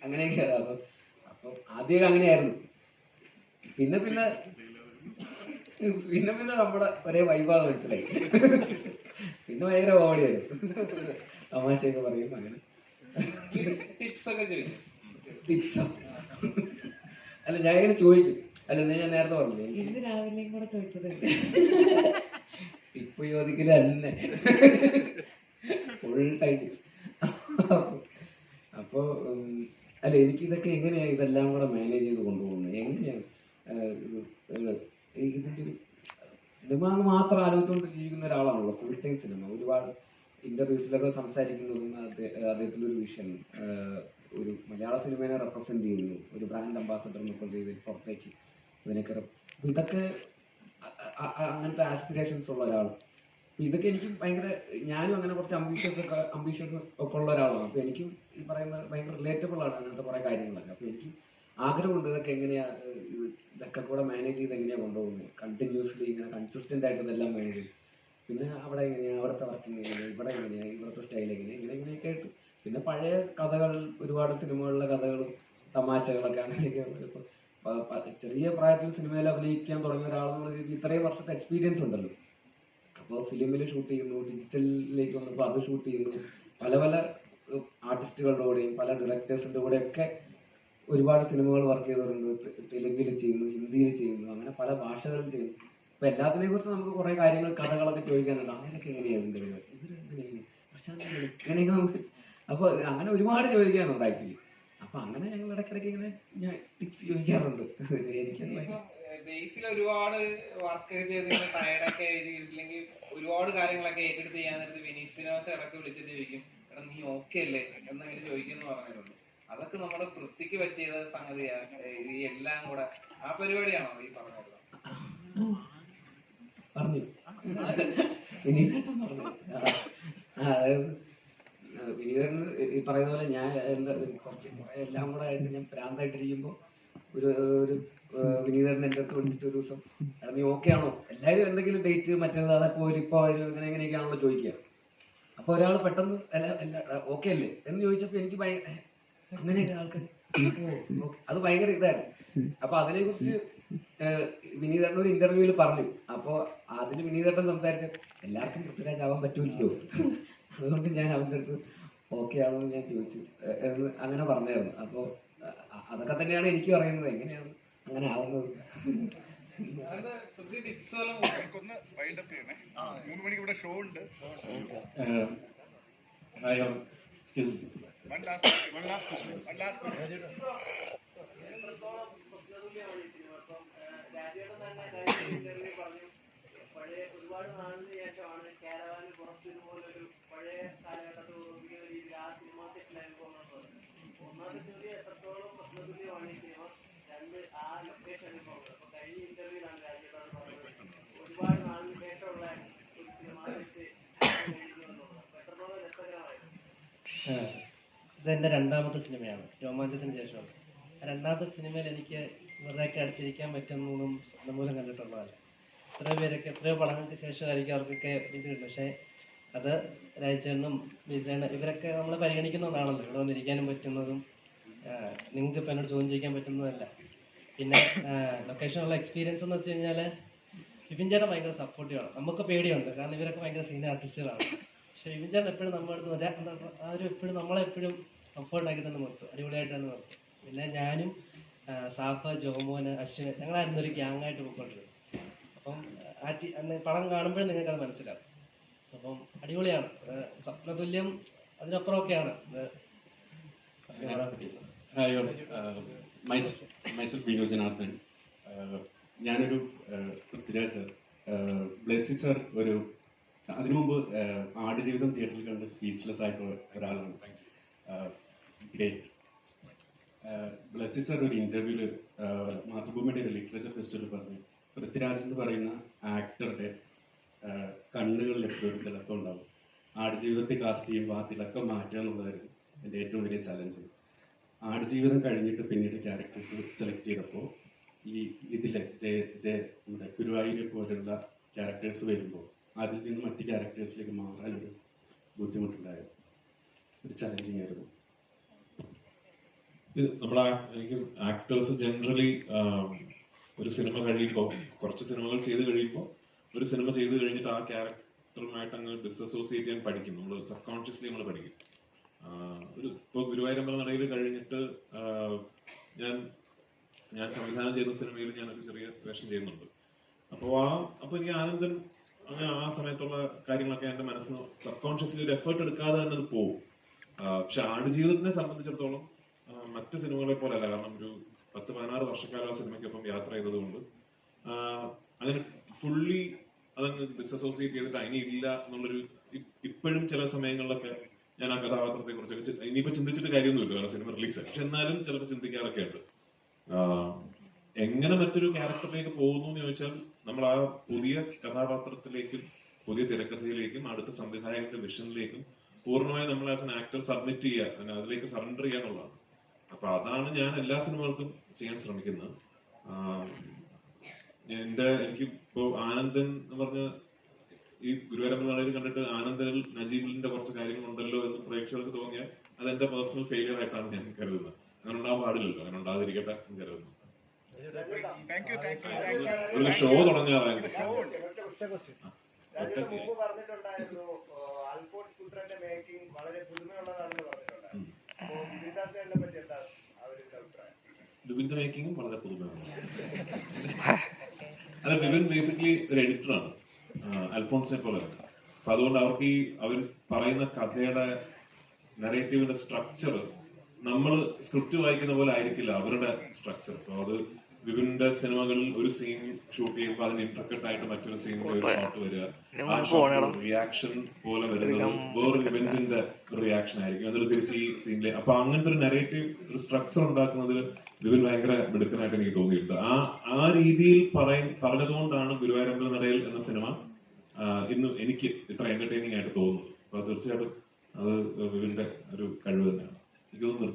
അങ്ങനെയൊക്കെയാണ്. അപ്പോൾ ആദ്യമൊക്കെ അങ്ങനെയായിരുന്നു. പിന്നെ പിന്നെ പിന്നെ പിന്നെ നമ്മുടെ ഒരേ വൈബാന്ന് മനസ്സിലായി. പിന്നെ ഭയങ്കര കോമഡിയായിരുന്നു, തമാശയൊക്കെ പറയും. അങ്ങനെ ടിപ്സ് ഒക്കെ ചോദിക്കും. ടിപ്സോ? അല്ല ഞാൻ ഇങ്ങനെ ചോദിക്കും. അല്ല ഞാൻ നേരത്തെ പറഞ്ഞില്ലേ ഇന്ന് രാവിലെയും കൂടെ ചോദിച്ചത് ടിപ്പ് ചോദിക്കല് തന്നെ ഫുൾ ടൈം. അപ്പോ അല്ല എനിക്കിതൊക്കെ എങ്ങനെയാണ് ഇതെല്ലാം കൂടെ മാനേജ് ചെയ്ത് കൊണ്ടുപോകുന്നത്, എങ്ങനെയാണ് ഇതിൻ്റെ ഒരു സിനിമ എന്ന് മാത്രം ആലോചിച്ചുകൊണ്ട് ജീവിക്കുന്ന ഒരാളാണല്ലോ, ഫുൾ ടൈം സിനിമ. ഒരുപാട് ഇന്റർവ്യൂസിലൊക്കെ സംസാരിക്കുന്നതും അദ്ദേഹത്തിൻ്റെ ഒരു വിഷൻ ഒരു മലയാള സിനിമയെ റെപ്രസെന്റ് ചെയ്യുന്നു, ഒരു ബ്രാൻഡ് അംബാസഡർ എന്നൊക്കെ ചെയ്ത് പുറത്തേക്ക് ഇതിനൊക്കെ അപ്പോൾ ഇതൊക്കെ അങ്ങനത്തെ ആസ്പിറേഷൻസ് ഉള്ള ഒരാൾ. അപ്പോൾ ഇതൊക്കെ എനിക്കും ഭയങ്കര, ഞാനും അങ്ങനെ കുറച്ച് അംബീഷൻസ് ഒക്കെ ഉള്ള ഒരാളാണ്. അപ്പോൾ എനിക്കും ഈ പറയുന്ന ഭയങ്കര റിലേറ്റബിൾ ആണ് അങ്ങനത്തെ കുറേ കാര്യങ്ങളൊക്കെ. അപ്പോൾ എനിക്ക് ആഗ്രഹമുണ്ട് ഇതൊക്കെ എങ്ങനെയാണ് ഇതൊക്കെ കൂടെ മാനേജ് ചെയ്ത് എങ്ങനെയാണ് കൊണ്ടുപോകുന്നത്, കണ്ടിന്യൂസ്ലി ഇങ്ങനെ കൺസിസ്റ്റൻ്റ് ആയിട്ട് ഇതെല്ലാം മാനേജ് ചെയ്യും. പിന്നെ അവിടെ എങ്ങനെയാണ്, അവിടുത്തെ വർക്കിംഗ് എങ്ങനെയാണ്, ഇവിടെ എങ്ങനെയാണ്, ഇവിടുത്തെ സ്റ്റൈൽ എങ്ങനെയാണ്, ഇങ്ങനെയൊക്കെ ആയിട്ട്. പിന്നെ പഴയ കഥകൾ, ഒരുപാട് സിനിമകളിലെ കഥകളും തമാശകളൊക്കെ അങ്ങനെയൊക്കെയാണ്. ഇപ്പോൾ ചെറിയ പ്രായത്തിൽ സിനിമയിൽ അഭിനയിക്കാൻ തുടങ്ങിയ ഒരാളെന്നുള്ള രീതിയിൽ ഇത്രയും വർഷത്തെ എക്സ്പീരിയൻസ് ഉണ്ടല്ലോ. അപ്പോൾ ഫിലിമിൽ ഷൂട്ട് ചെയ്യുന്നു, ഡിജിറ്റലിലേക്ക് വന്നപ്പോൾ അത് ഷൂട്ട് ചെയ്യുന്നു, പല പല ആർട്ടിസ്റ്റുകളുടെ കൂടെയും പല ഡയറക്ടേഴ്സിൻ്റെ കൂടെയൊക്കെ ഒരുപാട് സിനിമകൾ വർക്ക് ചെയ്തവരുണ്ട്. തെലുങ്കിൽ ചെയ്യുന്നു, ഹിന്ദിയിൽ ചെയ്യുന്നു, അങ്ങനെ പല ഭാഷകളിൽ ചെയ്യുന്നു. അപ്പോൾ എല്ലാത്തിനെ കുറിച്ച് നമുക്ക് കുറേ കാര്യങ്ങൾ, കഥകളൊക്കെ ചോദിക്കാനുണ്ട്. അങ്ങനെയൊക്കെ എങ്ങനെയാണ് ഇതിൻ്റെ പരിപാടി, ഇവരെങ്ങനെയാണ് പ്രശാന്ത് ഇങ്ങനെയൊക്കെ നമുക്ക്, അപ്പോൾ അങ്ങനെ ഒരുപാട് ചോദിക്കാനുണ്ട് ആക്ച്വലി. അപ്പോൾ അങ്ങനെ ഞങ്ങൾ ഇടയ്ക്കിടയ്ക്ക് ഇങ്ങനെ ഞാൻ ടിപ്സ് ചോദിക്കാറുണ്ട്. എനിക്കത് ബേസിൽ ഒരുപാട് വർക്ക് ചെയ്ത് ടയർഡൊക്കെ എഴുതിയിട്ടില്ലെങ്കിൽ ഒരുപാട് കാര്യങ്ങളൊക്കെ ഏറ്റെടുത്ത് ചെയ്യാൻ നേരത്ത് വിനീഷ് വിനോസ് ഇടയ്ക്ക് വിളിച്ചിട്ട് ചോദിക്കും, എടാ നീ ഓക്കെ അല്ലേ എന്നങ്ങനെ ചോദിക്കുമെന്ന് പറഞ്ഞിട്ടുണ്ട്. അതൊക്കെ നമ്മുടെ വൃത്തിക്ക് പറ്റിയ സംഗതിയാണ്. ഈ എല്ലാം കൂടെ ആ പരിപാടിയാണോ ഈ പറഞ്ഞത്? പറഞ്ഞു വിനീതേട്ടൻ പറഞ്ഞു. അതായത് വിനീതേട്ടൻ ഈ പറയുന്ന പോലെ ഞാൻ എന്താ കുറച്ച് എല്ലാം കൂടെ ആയിട്ട് ഞാൻ ഭ്രാന്തായിട്ടിരിക്കുമ്പോൾ ഒരു വിനീതേട്ടൻ എൻ്റെ അടുത്ത് വിളിച്ചിട്ട് ഒരു ദിവസം, എടാ നീ ഓക്കെ ആണോ, എല്ലാവരും എന്തെങ്കിലും ഡേറ്റ് മറ്റേത് അതപ്പോൾ ഇപ്പോൾ ഇങ്ങനെ എങ്ങനെയൊക്കെയാണല്ലോ ചോദിക്കുക. അപ്പോൾ ഒരാൾ പെട്ടെന്ന് ഓക്കെ അല്ലേ എന്ന് ചോദിച്ചപ്പോൾ എനിക്ക് ഭയങ്കര അങ്ങനെയൊക്കെ ആൾക്കാർ അത് ഭയങ്കര ഇതായിരുന്നു. അപ്പോൾ അതിനെക്കുറിച്ച് വിനീതേട്ടൻ ഒരു ഇന്റർവ്യൂവിൽ പറഞ്ഞു. അപ്പോൾ അതിന് വിനീതേട്ടൻ സംസാരിച്ച എല്ലാവർക്കും പൃഥ്വിരാജ് ആവാൻ പറ്റൂല്ലോ, അതുകൊണ്ട് ഞാൻ അവൻ്റെ അടുത്ത് ഓക്കെ ആണോ എന്ന് ഞാൻ ചോദിച്ചു എന്ന് അങ്ങനെ പറഞ്ഞായിരുന്നു. അപ്പോൾ അതൊക്കെ തന്നെയാണ് എനിക്ക് പറയുന്നത്, എങ്ങനെയാണ് അങ്ങനെ ആവുന്നത്. ഒരുപാട് നാളിന് ശേഷമാണ് കാരവാനിൽ പുറത്ത് ഇതുപോലൊരു പഴയ കാലഘട്ടത്തിൽ ഓർമ്മിക്കുന്ന രീതിയിൽ ആ സിനിമ സെറ്റിലായി പോകുന്നത്. ഒന്നാമത്തെ ചോദ്യം, എത്രത്തോളം സ്വപ്നതുല്യമാണ് ഈ സിനിമ? രണ്ട്, ആ ലൊക്കേഷനിൽ പോകുന്നത്. അപ്പൊ കഴിഞ്ഞ ഇന്റർവ്യൂലാണ് രാജേട്ടാണ് പറഞ്ഞത് ഒരുപാട് നാളിന് ശേഷമുള്ള ഒരു സിനിമ സെറ്റ് എന്നുള്ളത്. അപ്പൊ എത്രത്തോളം രസകരമായിരുന്നു? ഇതെൻ്റെ രണ്ടാമത്തെ സിനിമയാണ്, രോമാഞ്ചത്തിന് ശേഷമാണ്. രണ്ടാമത്തെ സിനിമയിൽ എനിക്ക് വെറുതെ അടിച്ചിരിക്കാൻ പറ്റുന്നതും സ്വപ്നം മൂലം കണ്ടിട്ടുള്ളതല്ല. എത്രയോ പേരൊക്കെ എത്രയോ പടങ്ങൾക്ക് ശേഷമായിരിക്കും അവർക്കൊക്കെ ഇത് കിട്ടും. പക്ഷേ അത് രാജേട്ടനും വിജയനും ഇവരൊക്കെ നമ്മളെ പരിഗണിക്കുന്നതാണല്ലോ, ഇവിടെ വന്നിരിക്കാനും പറ്റുന്നതും നിങ്ങൾക്ക് ഇപ്പം എന്നോട് ചോദ്യം ചെയ്യാൻ പറ്റുന്നതല്ല. പിന്നെ ലൊക്കേഷനുള്ള എക്സ്പീരിയൻസ് എന്ന് വെച്ച് കഴിഞ്ഞാൽ വിപിൻ ചേട്ടൻ ഭയങ്കര സപ്പോർട്ടീവാണ്. നമുക്ക് പേടിയുണ്ട്, കാരണം ഇവരൊക്കെ ഭയങ്കര സീനിയർ ആർട്ടിസ്റ്റുകളാണ്. പക്ഷേ വിപിൻ ചേട്ടൻ എപ്പോഴും നമ്മുടെ അടുത്ത് അവരും എപ്പോഴും നമ്മളെപ്പോഴും കംഫർട്ടാക്കി തന്നെ നിർത്തും, അടിപൊളിയായിട്ട് തന്നെ നിർത്തും. പിന്നെ ഞാനും സാഫ, ജോമോന്, അശ്വിന് ഞങ്ങളായിരുന്നു ഒരു ഗ്യാങ്ങായിട്ട് പോയിക്കൊണ്ടിരുന്നത്. അപ്പം പടം കാണുമ്പോഴും നിങ്ങൾക്കത് മനസ്സിലാവും. അപ്പം അടിപൊളിയാണ്, സ്വപ്നതുല്യം അതിനപ്പുറമൊക്കെയാണ് മൈസെൽഫ് വിനോദ് ജനാർദ്ദൻ. ഞാനൊരു പൃഥ്വിരാജ് സർ, ബ്ലെസ്സി സർ ഒരു അതിനു മുമ്പ് ആടുജീവിതം തിയേറ്ററിൽ കണ്ട് സ്പീച്ച്ലെസ് ആയിട്ടുള്ള ഒരാളാണ്. ഗ്രേറ്റ്. ബ്ലെസ്സി സർ ഒരു ഇന്റർവ്യൂവിൽ മാതൃഭൂമിയുടെ ഒരു ലിറ്ററേച്ചർ ഫെസ്റ്റിവൽ പറഞ്ഞു, പൃഥ്വിരാജ് എന്ന് പറയുന്ന ആക്ടറുടെ കണ്ണുകളിൽ എപ്പോഴും ഒരു തിളക്കം ഉണ്ടാവും. ആടുജീവിതത്തെ കാസ്റ്റ് ചെയ്യുമ്പോൾ ആ തിളക്കം മാറ്റുക എന്നുള്ളതായിരുന്നു എൻ്റെ ഏറ്റവും വലിയ ചലഞ്ച്. ആടുജീവിതം കഴിഞ്ഞിട്ട് പിന്നീട് ക്യാരക്ടേഴ്സ് സെലക്ട് ചെയ്തപ്പോൾ ഇതിലെ നമ്മുടെ ഗുരുവായൂർ പോലുള്ള ക്യാരക്ടേഴ്സ് വരുമ്പോൾ അതിൽ നിന്ന് മറ്റ് ക്യാരക്ടേഴ്സിലേക്ക് മാറാനൊരു ബുദ്ധിമുട്ടുണ്ടായിരുന്നു, ഒരു ചലഞ്ചിങ് ആയിരുന്നു. എനിക്ക് ആക്ടേഴ്സ് ജനറലി ഒരു സിനിമ കഴിയുമ്പോൾ, കുറച്ച് സിനിമകൾ ചെയ്ത് കഴിയുമ്പോൾ, ഒരു സിനിമ ചെയ്ത് കഴിഞ്ഞിട്ട് ആ ക്യാരക്ടറുമായിട്ട് അങ്ങ് ഡിസസോസിയേറ്റ് ചെയ്യാൻ പഠിക്കും. നമ്മൾ സബ് കോൺഷ്യസ്ലി നമ്മൾ പഠിക്കും. ഇപ്പോൾ ഗുരുവായൂരമ്പല നടയിൽ കഴിഞ്ഞിട്ട് ഞാൻ സംവിധാനം ചെയ്യുന്ന സിനിമയിൽ ഞാനൊരു ചെറിയ വേഷം ചെയ്യുന്നുണ്ട്. അപ്പോൾ എനിക്ക് ആനന്ദൻ അങ്ങനെ ആ സമയത്തുള്ള കാര്യങ്ങളൊക്കെ എൻ്റെ മനസ്സിന് സബ് കോൺഷ്യസ്ലി ഒരു എഫേർട്ട് എടുക്കാതെ തന്നെ അത് പോകും. പക്ഷെ ആടുജീവിതത്തിനെ സംബന്ധിച്ചിടത്തോളം മറ്റ് സിനിമകളെ പോലെ അല്ല. കാരണം ഒരു 10-16 വർഷക്കാലം ആ സിനിമയ്ക്കൊപ്പം യാത്ര ചെയ്തത് കൊണ്ട് അങ്ങനെ ഫുള്ളി അതങ്ങ് ഡിസസോസിയേറ്റ് ചെയ്തിട്ട് ഇനിയില്ല എന്നുള്ളൊരു, ഇപ്പോഴും ചില സമയങ്ങളിലൊക്കെ ഞാൻ ആ കഥാപാത്രത്തെ കുറിച്ചൊക്കെ ഇനിയിപ്പോ ചിന്തിച്ചിട്ട് കാര്യമൊന്നുമില്ല, കാരണം സിനിമ റിലീസായി. പക്ഷെ എന്നാലും ചിലപ്പോൾ ചിന്തിക്കാറൊക്കെ ഉണ്ട്. എങ്ങനെ മറ്റൊരു ക്യാരക്ടറിലേക്ക് പോകുന്നു എന്ന് ചോദിച്ചാൽ, നമ്മൾ ആ പുതിയ കഥാപാത്രത്തിലേക്കും പുതിയ തിരക്കഥയിലേക്കും അടുത്ത സംവിധായകന്റെ വിഷനിലേക്കും പൂർണ്ണമായി നമ്മൾ ആസ് എൻ ആക്ടർ സബ്മിറ്റ് ചെയ്യുക, അതിലേക്ക് സറണ്ടർ ചെയ്യാന്നുള്ളതാണ്. അപ്പൊ അതാണ് ഞാൻ എല്ലാ സിനിമകൾക്കും ചെയ്യാൻ ശ്രമിക്കുന്നത്. എനിക്ക് ഇപ്പോ ആനന്ദൻ എന്ന് പറഞ്ഞ ഈ ഗുരുവായൂരമ്പല നടയിൽ കണ്ടിട്ട് ആനന്ദനിൽ നജീബിലിന്റെ കുറച്ച് കാര്യങ്ങളുണ്ടല്ലോ എന്ന് പ്രേക്ഷകർക്ക് തോന്നിയാൽ അത് എന്റെ പേഴ്സണൽ ഫെയിലിയർ ആയിട്ടാണ് ഞാൻ കരുതുന്നത്. അങ്ങനെ ഉണ്ടാവാൻ പാടില്ലല്ലോ, അങ്ങനെ ഉണ്ടാകാതിരിക്കട്ടെ എന്ന് കരുതുന്നു. ഒരു ഷോ തുടങ്ങാറായിരുന്നു. വിപിന്റെ മേക്കിങ്ങും വളരെ പുതുമയാണ്. അല്ല, വിപിൻ ബേസിക്കലി ഒരു എഡിറ്ററാണ്, അൽഫോൺസിനെ പോലെ. അപ്പൊ അതുകൊണ്ട് അവർക്ക് അവർ പറയുന്ന കഥയുടെ നറേറ്റീവിന്റെ സ്ട്രക്ചർ നമ്മൾ സ്ക്രിപ്റ്റ് വായിക്കുന്ന പോലെ ആയിരിക്കില്ല അവരുടെ സ്ട്രക്ചർ. അപ്പൊ അത് വിപിന്റെ സിനിമകളിൽ ഒരു സീൻ ഷൂട്ട് ചെയ്യുമ്പോൾ അതിന് ഇന്റർകട്ട് ആയിട്ട് മറ്റൊരു സീനിന്റെ ഒരു ഷോട്ട് വരിക, ആ ഷോട്ട് റിയാക്ഷൻ പോലെ വരുന്നത് വേറൊരു ഇവന്റിന്റെ റിയാക്ഷൻ ആയിരിക്കും, എന്നിട്ട് തിരിച്ച് ഈ സീനിലെ. അപ്പൊ അങ്ങനത്തെ ഒരു നറേറ്റീവ് ഒരു സ്ട്രക്ചർ ഉണ്ടാക്കുന്നതിൽ വിപിൻ ഭയങ്കര മിടുക്കനായിട്ട് എനിക്ക് തോന്നിയിട്ടുണ്ട്. ആ രീതിയിൽ പറഞ്ഞതുകൊണ്ടാണ് ഗുരുവായൂരമ്പല നടയിൽ എന്ന സിനിമ ഇന്ന് എനിക്ക് ഇത്ര എന്റർടൈനിങ് ആയിട്ട് തോന്നുന്നത്. അപ്പൊ തീർച്ചയായിട്ടും അത് വിപിന്റെ ഒരു കഴിവ് തന്നെയാണ്. എനിക്ക് തോന്നുന്നു.